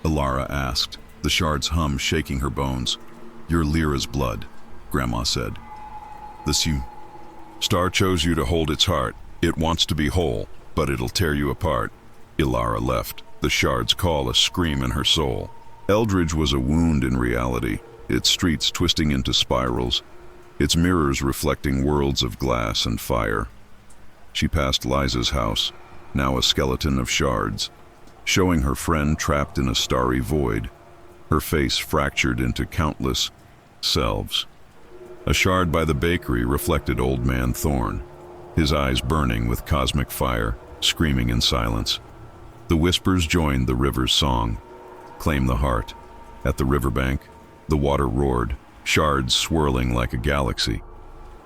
Elara asked, the shard's hum shaking her bones. "You're Lyra's blood," Grandma said. "The star chose you to hold its heart. It wants to be whole, but it'll tear you apart." Elara left, the shard's call a scream in her soul. Eldridge was a wound in reality, its streets twisting into spirals, its mirrors reflecting worlds of glass and fire. She passed Liza's house, now a skeleton of shards, showing her friend trapped in a starry void, her face fractured into countless selves. A shard by the bakery reflected Old Man Thorn, his eyes burning with cosmic fire, screaming in silence. The whispers joined the river's song, "Claim the heart." At the riverbank, the water roared, shards swirling like a galaxy.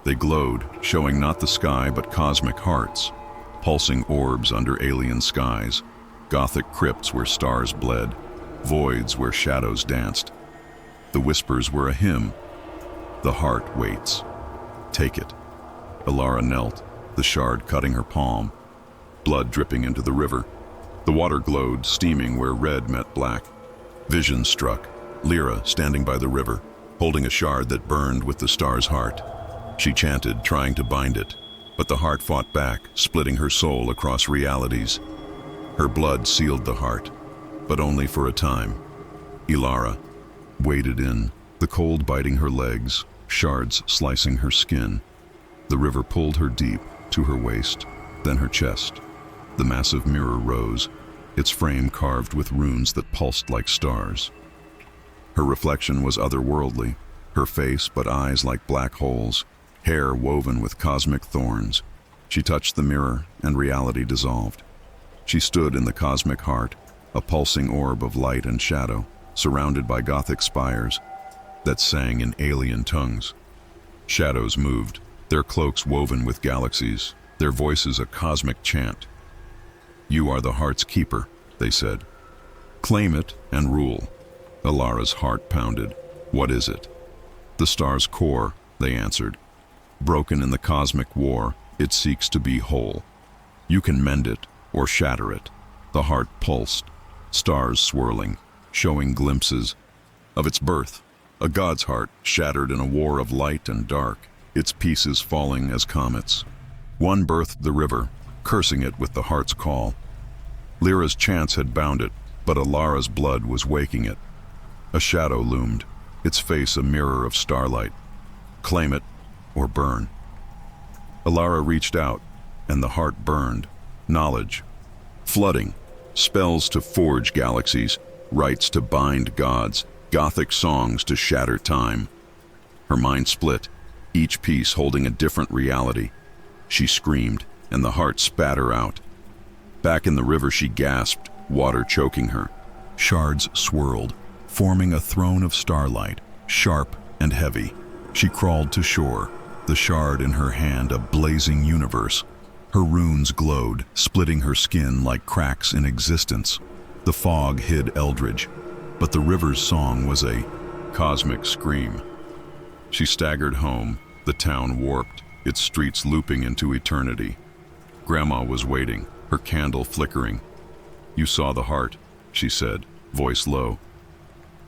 They glowed, showing not the sky but cosmic hearts, pulsing orbs under alien skies, Gothic crypts where stars bled, voids where shadows danced. The whispers were a hymn. "The heart waits. Take it." Elara knelt, the shard cutting her palm, blood dripping into the river. The water glowed, steaming where red met black. Vision struck, Lyra standing by the river, holding a shard that burned with the star's heart. She chanted, trying to bind it, but the heart fought back, splitting her soul across realities. Her blood sealed the heart, but only for a time. Elara waded in, the cold biting her legs, shards slicing her skin. The river pulled her deep, to her waist, then her chest. The massive mirror rose, its frame carved with runes that pulsed like stars. Her reflection was otherworldly, her face but eyes like black holes, hair woven with cosmic thorns. She touched the mirror, and reality dissolved. She stood in the cosmic heart, a pulsing orb of light and shadow, surrounded by Gothic spires that sang in alien tongues. Shadows moved, their cloaks woven with galaxies, their voices a cosmic chant. "You are the heart's keeper," they said. "Claim it and rule." Elara's heart pounded. "What is it?" "The star's core," they answered. "Broken in the cosmic war, it seeks to be whole. You can mend it or shatter it." The heart pulsed, stars swirling, showing glimpses of its birth. A god's heart shattered in a war of light and dark, its pieces falling as comets. One birthed the river, cursing it with the heart's call. Lyra's chance had bound it, but Elara's blood was waking it. A shadow loomed, its face a mirror of starlight. Claim it or burn. Elara reached out, and the heart burned. Knowledge, flooding, spells to forge galaxies, rites to bind gods, Gothic songs to shatter time. Her mind split, each piece holding a different reality. She screamed, and the heart spat her out. Back in the river she gasped, water choking her. Shards swirled, forming a throne of starlight, sharp and heavy. She crawled to shore, the shard in her hand a blazing universe. Her runes glowed, splitting her skin like cracks in existence. The fog hid Eldridge, but the river's song was a cosmic scream. She staggered home, the town warped, its streets looping into eternity. Grandma was waiting, her candle flickering. "You saw the heart," she said, voice low.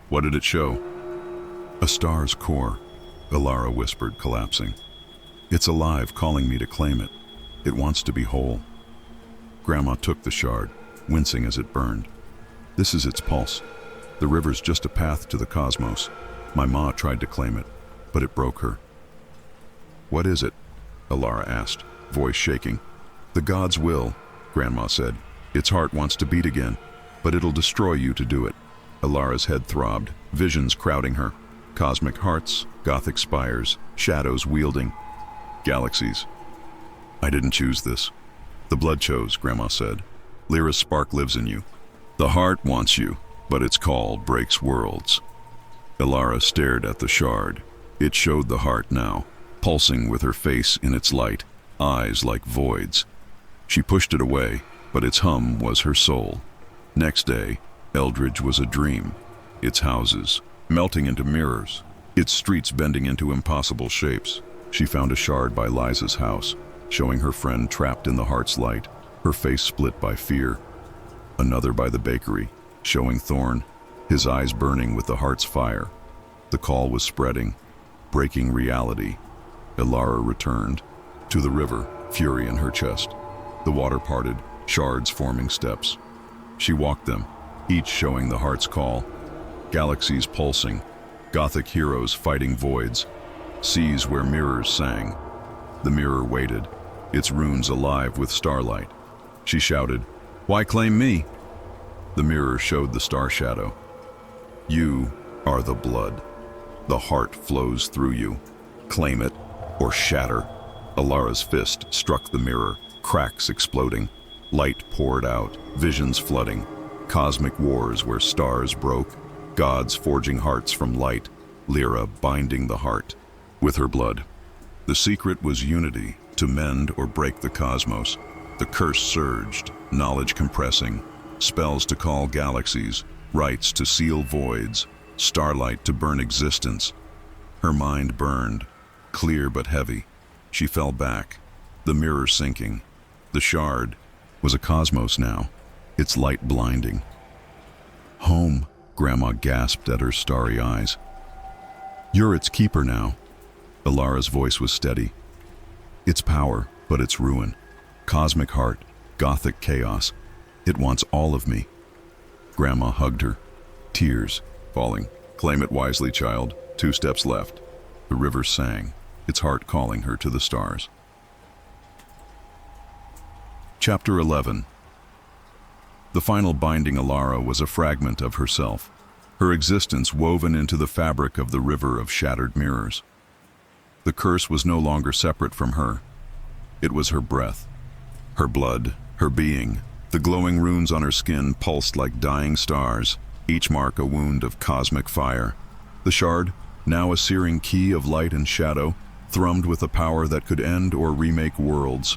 "What did it show?" "A star's core," Elara whispered, collapsing. "It's alive, calling me to claim it. It wants to be whole." Grandma took the shard, wincing as it burned. "This is its pulse. The river's just a path to the cosmos. My ma tried to claim it, but it broke her." "What is it?" Elara asked, voice shaking. "The God's will," Grandma said. "Its heart wants to beat again, but it'll destroy you to do it." Elara's head throbbed, visions crowding her. Cosmic hearts, Gothic spires, shadows wielding. Galaxies. "I didn't choose this. The blood chose," Grandma said. "Lyra's spark lives in you. The heart wants you, but its call breaks worlds." Elara stared at the shard. It showed the heart now, pulsing with her face in its light, eyes like voids. She pushed it away, but its hum was her soul. Next day, Eldridge was a dream. Its houses, melting into mirrors, its streets bending into impossible shapes. She found a shard by Liza's house, showing her friend trapped in the heart's light, her face split by fear. Another by the bakery, showing Thorn, his eyes burning with the heart's fire. The call was spreading, breaking reality. Elara returned to the river, fury in her chest. The water parted, shards forming steps. She walked them, each showing the heart's call. Galaxies pulsing, Gothic heroes fighting voids, seas where mirrors sang. The mirror waited, its runes alive with starlight. She shouted, "Why claim me?" The mirror showed the star shadow. "You are the blood. The heart flows through you. Claim it or shatter." Elara's fist struck the mirror, cracks exploding. Light poured out, visions flooding. Cosmic wars where stars broke, gods forging hearts from light, Lyra binding the heart with her blood. The secret was unity, to mend or break the cosmos. The curse surged, knowledge compressing, spells to call galaxies, rites to seal voids, starlight to burn existence. Her mind burned, clear but heavy. She fell back, the mirror sinking. The shard was a cosmos now, its light blinding. "Home," Grandma gasped at her starry eyes. "You're its keeper now." Elara's voice was steady. "Its power, but its ruin. Cosmic heart, Gothic chaos. It wants all of me." Grandma hugged her, tears falling. "Claim it wisely, child. 2 steps left." The river sang, its heart calling her to the stars. Chapter 11. The final binding Elara was a fragment of herself, her existence woven into the fabric of the river of shattered mirrors. The curse was no longer separate from her. It was her breath, her blood, her being. The glowing runes on her skin pulsed like dying stars, each mark a wound of cosmic fire. The shard, now a searing key of light and shadow, thrummed with a power that could end or remake worlds.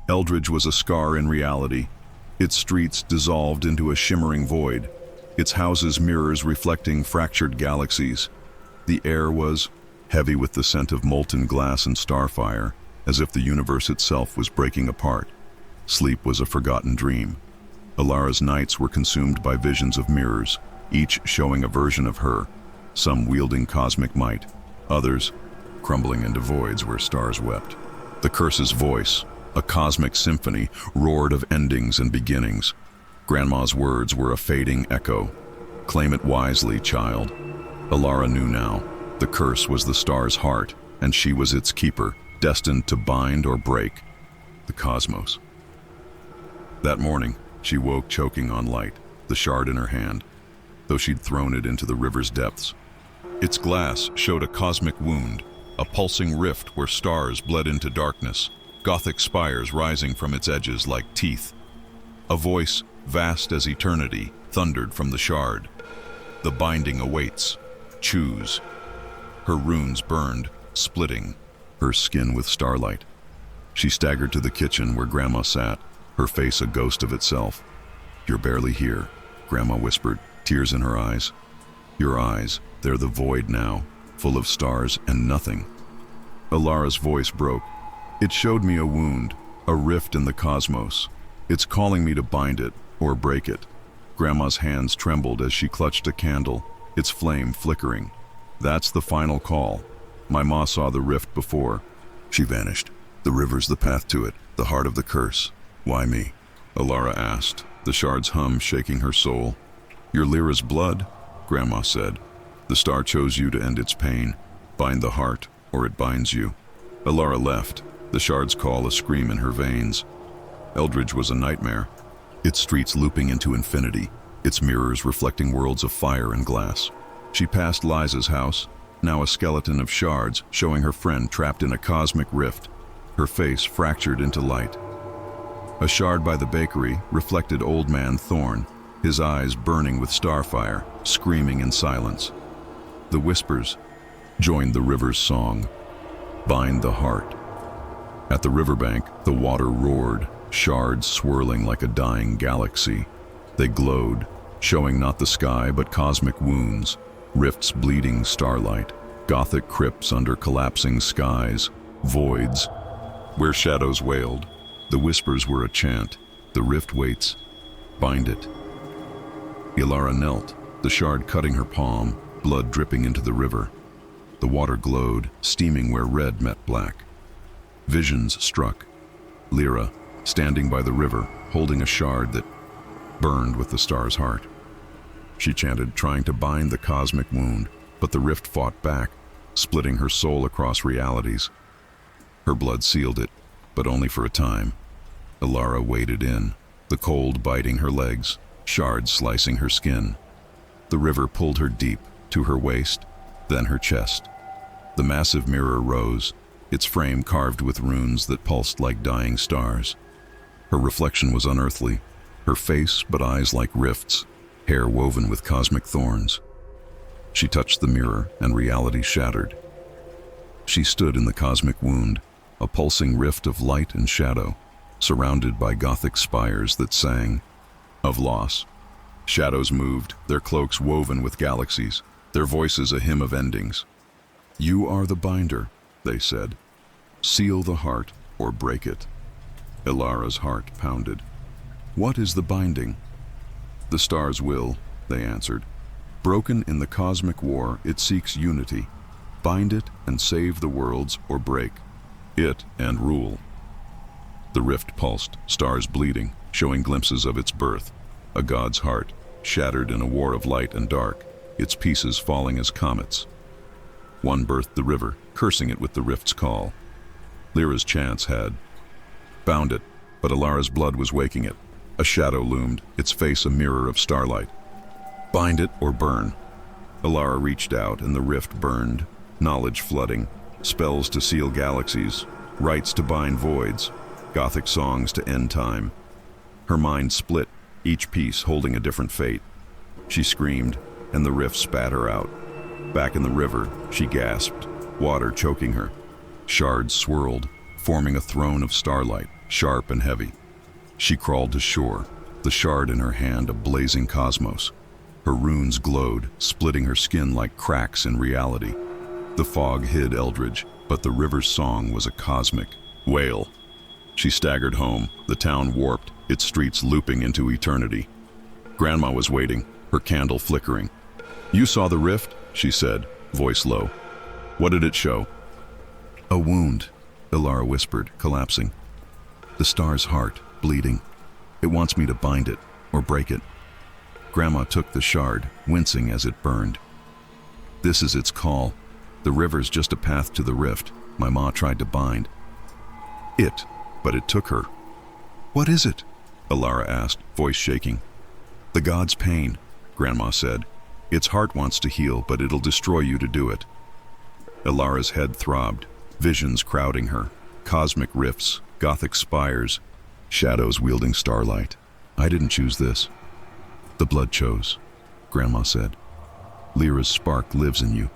Eldridge was a scar in reality, its streets dissolved into a shimmering void, its houses mirrors reflecting fractured galaxies. The air was heavy with the scent of molten glass and starfire, as if the universe itself was breaking apart. Sleep was a forgotten dream. Elara's nights were consumed by visions of mirrors, each showing a version of her, some wielding cosmic might, others crumbling into voids where stars wept. The curse's voice, a cosmic symphony, roared of endings and beginnings. Grandma's words were a fading echo. "Claim it wisely, child." Elara knew now. The curse was the star's heart, and she was its keeper, destined to bind or break the cosmos. That morning, she woke choking on light, the shard in her hand, though she'd thrown it into the river's depths. Its glass showed a cosmic wound, a pulsing rift where stars bled into darkness, Gothic spires rising from its edges like teeth. A voice, vast as eternity, thundered from the shard. "The binding awaits. Choose." Her runes burned, splitting her skin with starlight. She staggered to the kitchen where Grandma sat, her face a ghost of itself. "You're barely here," Grandma whispered, tears in her eyes. "Your eyes, they're the void now, full of stars and nothing." Elara's voice broke, It showed me a wound, a rift in the cosmos. It's calling me to bind it or break it. Grandma's hands trembled as she clutched a candle, its flame flickering. That's the final call. My ma saw the rift before. She vanished. The river's the path to it, the heart of the curse. Why me? Elara asked, the shard's hum shaking her soul. You're Lyra's blood, Grandma said. The star chose you to end its pain. Bind the heart, or it binds you. Elara left, the shard's call a scream in her veins. Eldridge was a nightmare, its streets looping into infinity, its mirrors reflecting worlds of fire and glass. She passed Liza's house, now a skeleton of shards, showing her friend trapped in a cosmic rift, her face fractured into light. A shard by the bakery reflected Old Man Thorn, his eyes burning with starfire, screaming in silence. The whispers joined the river's song, bind the heart. At the riverbank, the water roared, shards swirling like a dying galaxy. They glowed, showing not the sky but cosmic wounds, rifts bleeding starlight, Gothic crypts under collapsing skies, voids where shadows wailed. The whispers were a chant. The rift waits. Bind it. Elara knelt, the shard cutting her palm, blood dripping into the river. The water glowed, steaming where red met black. Visions struck. Lyra, standing by the river, holding a shard that burned with the star's heart. She chanted, trying to bind the cosmic wound, but the rift fought back, splitting her soul across realities. Her blood sealed it, but only for a time. Elara waded in, the cold biting her legs, shards slicing her skin. The river pulled her deep, to her waist, then her chest. The massive mirror rose, its frame carved with runes that pulsed like dying stars. Her reflection was unearthly, her face but eyes like rifts, hair woven with cosmic thorns. She touched the mirror and reality shattered. She stood in the cosmic wound, a pulsing rift of light and shadow, surrounded by Gothic spires that sang of loss. Shadows moved, their cloaks woven with galaxies, their voices a hymn of endings. You are the binder, they said. Seal the heart or break it. Elara's heart pounded. What is the binding? The star's will, they answered. Broken in the cosmic war, it seeks unity. Bind it and save the worlds or break it and rule. The rift pulsed, stars bleeding, showing glimpses of its birth. A god's heart, shattered in a war of light and dark, its pieces falling as comets. One birthed the river, cursing it with the rift's call. Lyra's chants had bound it, but Elara's blood was waking it. A shadow loomed, its face a mirror of starlight. Bind it or burn. Elara reached out and the rift burned, knowledge flooding, spells to seal galaxies, rites to bind voids, Gothic songs to end time. Her mind split, each piece holding a different fate. She screamed, and the rift spat her out. Back in the river, she gasped, water choking her. Shards swirled, forming a throne of starlight, sharp and heavy. She crawled to shore, the shard in her hand a blazing cosmos. Her runes glowed, splitting her skin like cracks in reality. The fog hid Eldridge, but the river's song was a cosmic wail. She staggered home, the town warped, its streets looping into eternity. Grandma was waiting, her candle flickering. You saw the rift, she said, voice low. What did it show? A wound, Elara whispered, collapsing. The star's heart, bleeding. It wants me to bind it, or break it. Grandma took the shard, wincing as it burned. This is its call. The river's just a path to the rift. My ma tried to bind it, but it took her. What is it? Elara asked, voice shaking. The god's pain, Grandma said. Its heart wants to heal, but it'll destroy you to do it. Elara's head throbbed, visions crowding her, cosmic rifts, Gothic spires, shadows wielding starlight. I didn't choose this. The blood chose, Grandma said. Lyra's spark lives in you.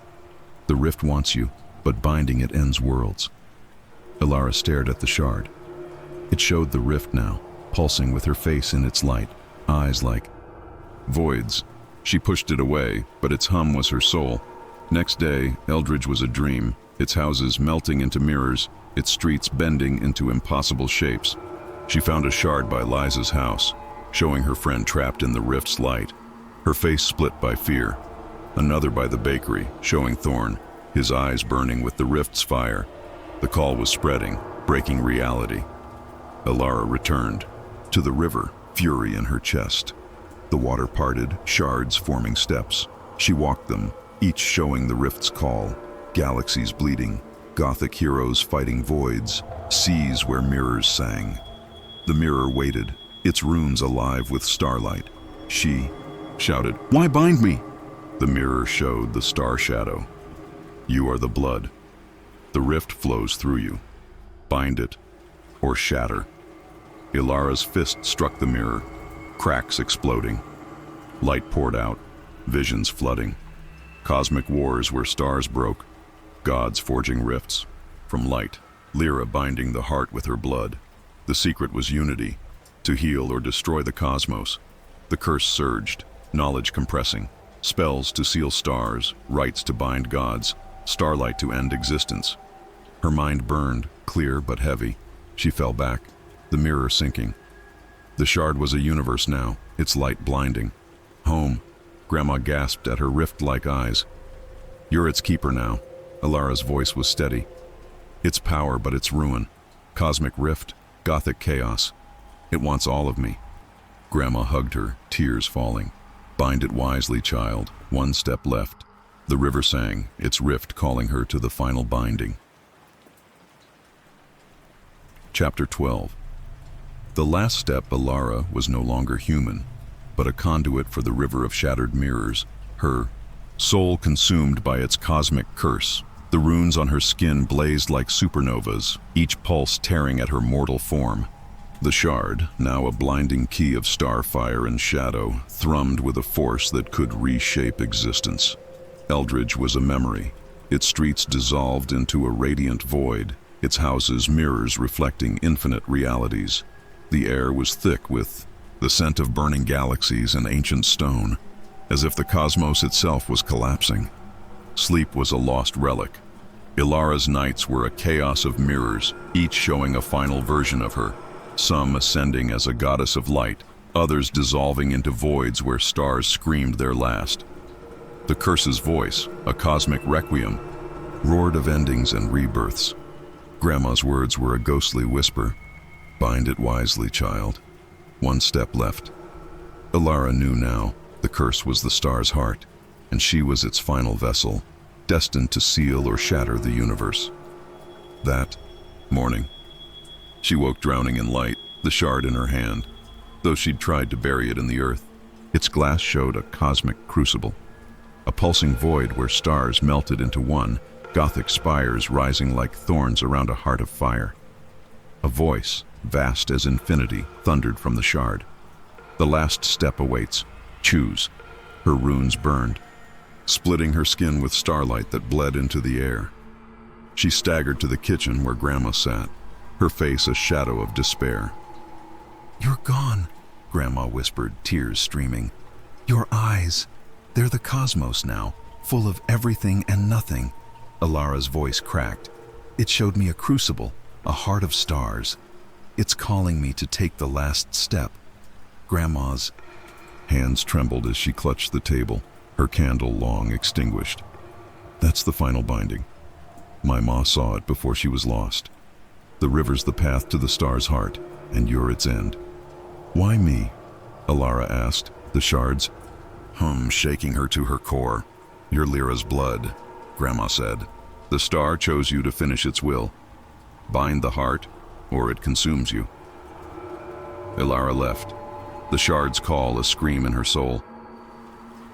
The rift wants you, but binding it ends worlds. Elara stared at the shard. It showed the rift now, pulsing with her face in its light, eyes like voids. She pushed it away, but its hum was her soul. Next day, Eldridge was a dream, its houses melting into mirrors, its streets bending into impossible shapes. She found a shard by Liza's house, showing her friend trapped in the rift's light, her face split by fear. Another by the bakery, showing Thorn, his eyes burning with the rift's fire. The call was spreading, breaking reality. Elara returned to the river, fury in her chest. The water parted, shards forming steps. She walked them, each showing the rift's call. Galaxies bleeding, Gothic heroes fighting voids, seas where mirrors sang. The mirror waited, its runes alive with starlight. She shouted, "Why bind me?" The mirror showed the star shadow. "You are the blood. The rift flows through you. Bind it, or shatter." Elara's fist struck the mirror, cracks exploding. Light poured out, visions flooding. Cosmic wars where stars broke, gods forging rifts. From light, Lyra binding the heart with her blood. The secret was unity, to heal or destroy the cosmos. The curse surged, knowledge compressing. Spells to seal stars, rites to bind gods, starlight to end existence. Her mind burned, clear but heavy. She fell back, the mirror sinking. The shard was a universe now, its light blinding. Home, Grandma gasped at her rift-like eyes. "You're its keeper now." Elara's voice was steady. "Its power, but its ruin. Cosmic rift, Gothic chaos. It wants all of me." Grandma hugged her, tears falling. "Bind it wisely, child. One step left." The river sang, its rift calling her to the final binding. Chapter 12. The last step, Elara was no longer human, but a conduit for the river of shattered mirrors, her soul consumed by its cosmic curse. The runes on her skin blazed like supernovas, each pulse tearing at her mortal form. The shard, now a blinding key of starfire and shadow, thrummed with a force that could reshape existence. Eldridge was a memory, its streets dissolved into a radiant void, its houses mirrors reflecting infinite realities. The air was thick with the scent of burning galaxies and ancient stone, as if the cosmos itself was collapsing. Sleep was a lost relic. Elara's nights were a chaos of mirrors, each showing a final version of her, some ascending as a goddess of light, others dissolving into voids where stars screamed their last. The curse's voice, a cosmic requiem, roared of endings and rebirths. Grandma's words were a ghostly whisper, "Bind it wisely, child. One step left." Elara knew now, the curse was the star's heart, and she was its final vessel, destined to seal or shatter the universe. That morning, she woke drowning in light, the shard in her hand. Though she'd tried to bury it in the earth, its glass showed a cosmic crucible, a pulsing void where stars melted into one, Gothic spires rising like thorns around a heart of fire. A voice, vast as infinity, thundered from the shard. "The last step awaits. Choose." Her runes burned, splitting her skin with starlight that bled into the air. She staggered to the kitchen where Grandma sat, her face a shadow of despair. "You're gone," Grandma whispered, tears streaming. "Your eyes, they're the cosmos now, full of everything and nothing." Elara's voice cracked. "It showed me a crucible, a heart of stars. It's calling me to take the last step." Grandma's hands trembled as she clutched the table, her candle long extinguished. "That's the final binding. My ma saw it before she was lost. The river's the path to the star's heart, and you're its end." "Why me?" Elara asked, the shards shaking her to her core. "You're Lyra's blood," Grandma said. "The star chose you to finish its will. Bind the heart, or it consumes you." Elara left, the shard's call a scream in her soul.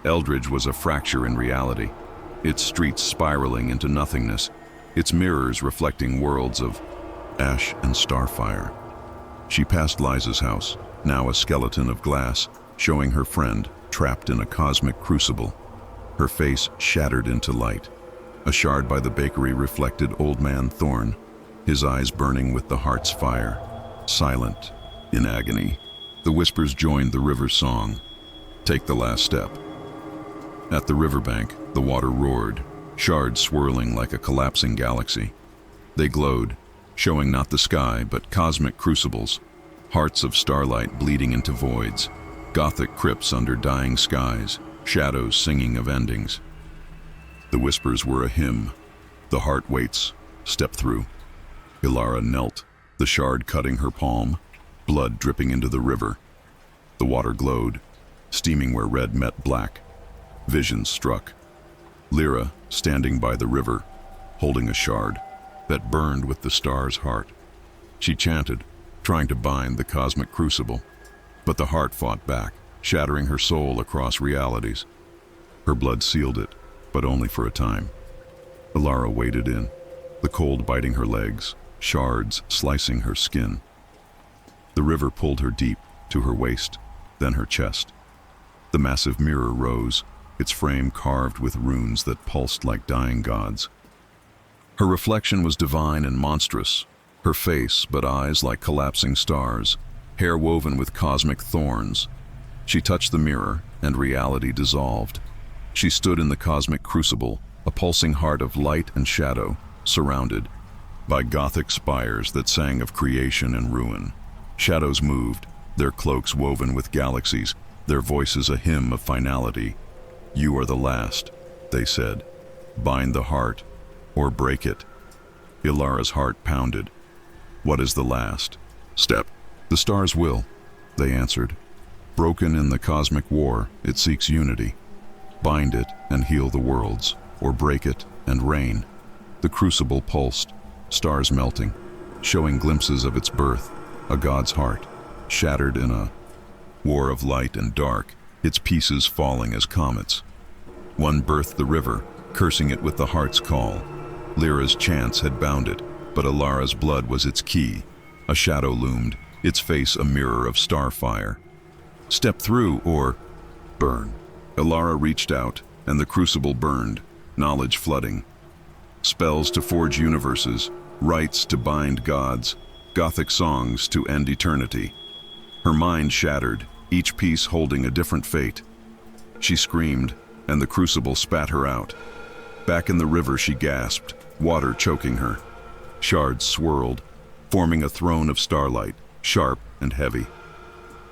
Eldridge was a fracture in reality, its streets spiraling into nothingness, its mirrors reflecting worlds of ash and starfire. She passed Liza's house, now a skeleton of glass, showing her friend trapped in a cosmic crucible, her face shattered into light. A shard by the bakery reflected Old Man Thorn, his eyes burning with the heart's fire, silent, in agony. The whispers joined the river's song, "Take the last step." At the riverbank, the water roared, shards swirling like a collapsing galaxy. They glowed, showing not the sky but cosmic crucibles, hearts of starlight bleeding into voids, Gothic crypts under dying skies, shadows singing of endings. The whispers were a hymn. The heart waits. Step through. Elara knelt, the shard cutting her palm, blood dripping into the river. The water glowed, steaming where red met black. Visions struck. Lyra, standing by the river, holding a shard that burned with the star's heart. She chanted, trying to bind the cosmic crucible, but the heart fought back, shattering her soul across realities. Her blood sealed it, but only for a time. Elara waded in, the cold biting her legs, shards slicing her skin. The river pulled her deep, to her waist, then her chest. The massive mirror rose, its frame carved with runes that pulsed like dying gods. Her reflection was divine and monstrous, her face but eyes like collapsing stars, hair woven with cosmic thorns. She touched the mirror, and reality dissolved. She stood in the cosmic crucible, a pulsing heart of light and shadow, surrounded by Gothic spires that sang of creation and ruin. Shadows moved, their cloaks woven with galaxies, their voices a hymn of finality. "You are the last," they said. "Bind the heart, or break it." Elara's heart pounded. "What is the last step?" "The stars will," they answered. "Broken in the cosmic war, it seeks unity. Bind it and heal the worlds, or break it and reign." The crucible pulsed, stars melting, showing glimpses of its birth, a god's heart, shattered in a war of light and dark, its pieces falling as comets. One birthed the river, cursing it with the heart's call. Lyra's chants had bound it, but Elara's blood was its key. A shadow loomed, its face a mirror of starfire. "Step through or burn." Elara reached out, and the crucible burned, knowledge flooding. Spells to forge universes, rites to bind gods, Gothic songs to end eternity. Her mind shattered, each piece holding a different fate. She screamed, and the crucible spat her out. Back in the river she gasped, water choking her. Shards swirled, forming a throne of starlight, sharp and heavy.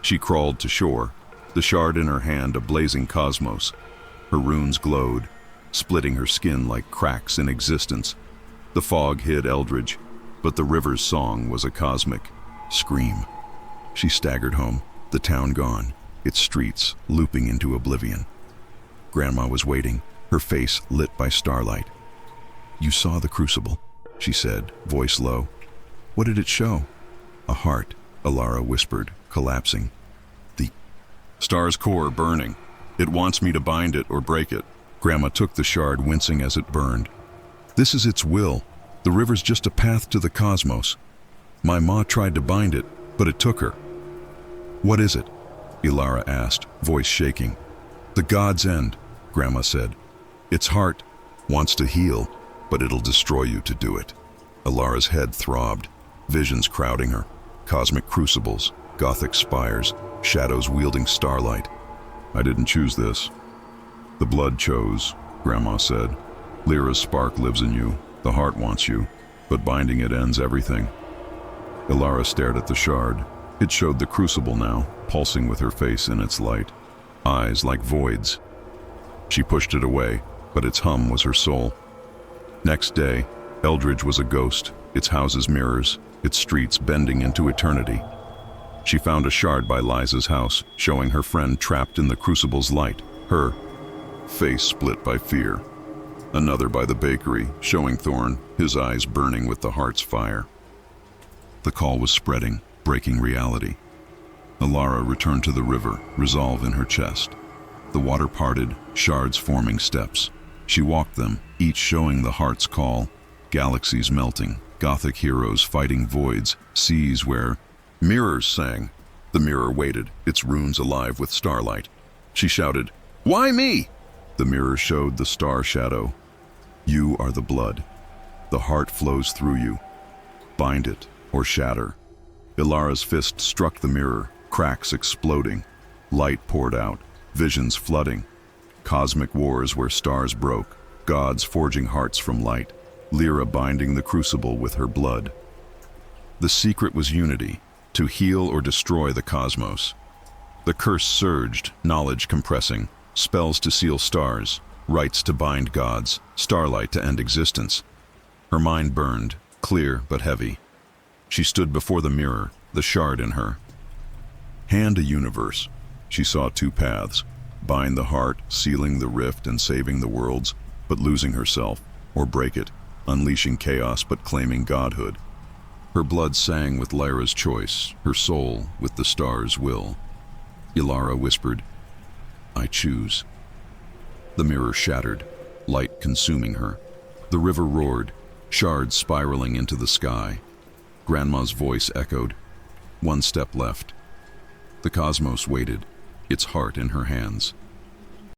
She crawled to shore, the shard in her hand a blazing cosmos. Her runes glowed, splitting her skin like cracks in existence. The fog hid Eldridge, but the river's song was a cosmic scream. She staggered home, the town gone, its streets looping into oblivion. Grandma was waiting, her face lit by starlight. "You saw the crucible," she said, voice low. "What did it show?" "A heart," Elara whispered, collapsing. "The star's core burning. It wants me to bind it or break it." Grandma took the shard, wincing as it burned. "This is its will. The river's just a path to the cosmos. My ma tried to bind it, but it took her." "What is it?" Elara asked, voice shaking. "The God's end," Grandma said. "Its heart wants to heal, but it'll destroy you to do it." Elara's head throbbed, visions crowding her, cosmic crucibles, Gothic spires, shadows wielding starlight. "I didn't choose this. The blood chose," Grandma said. "Lyra's spark lives in you, the heart wants you, but binding it ends everything." Elara stared at the shard. It showed the crucible now, pulsing with her face in its light, eyes like voids. She pushed it away, but its hum was her soul. Next day, Eldridge was a ghost, its houses mirrors, its streets bending into eternity. She found a shard by Liza's house, showing her friend trapped in the crucible's light, her face split by fear. Another by the bakery, showing Thorn, his eyes burning with the heart's fire. The call was spreading, breaking reality. Elara returned to the river, resolve in her chest. The water parted, shards forming steps. She walked them, each showing the heart's call. Galaxies melting, Gothic heroes fighting voids, seas where mirrors sang. The mirror waited, its runes alive with starlight. She shouted, "Why me?" The mirror showed the star shadow. "You are the blood. The heart flows through you. Bind it or shatter." Elara's fist struck the mirror, cracks exploding. Light poured out, visions flooding. Cosmic wars where stars broke, gods forging hearts from light. Lyra binding the crucible with her blood. The secret was unity, to heal or destroy the cosmos. The curse surged, knowledge compressing, spells to seal stars, rites to bind gods, starlight to end existence. Her mind burned, clear but heavy. She stood before the mirror, the shard in her. Hand a universe. She saw two paths: bind the heart, sealing the rift and saving the worlds, but losing herself, or break it, unleashing chaos but claiming godhood. Her blood sang with Lyra's choice, her soul with the star's will. Elara whispered, "I choose." The mirror shattered, light consuming her. The river roared, shards spiraling into the sky. Grandma's voice echoed, "One step left." The cosmos waited, its heart in her hands.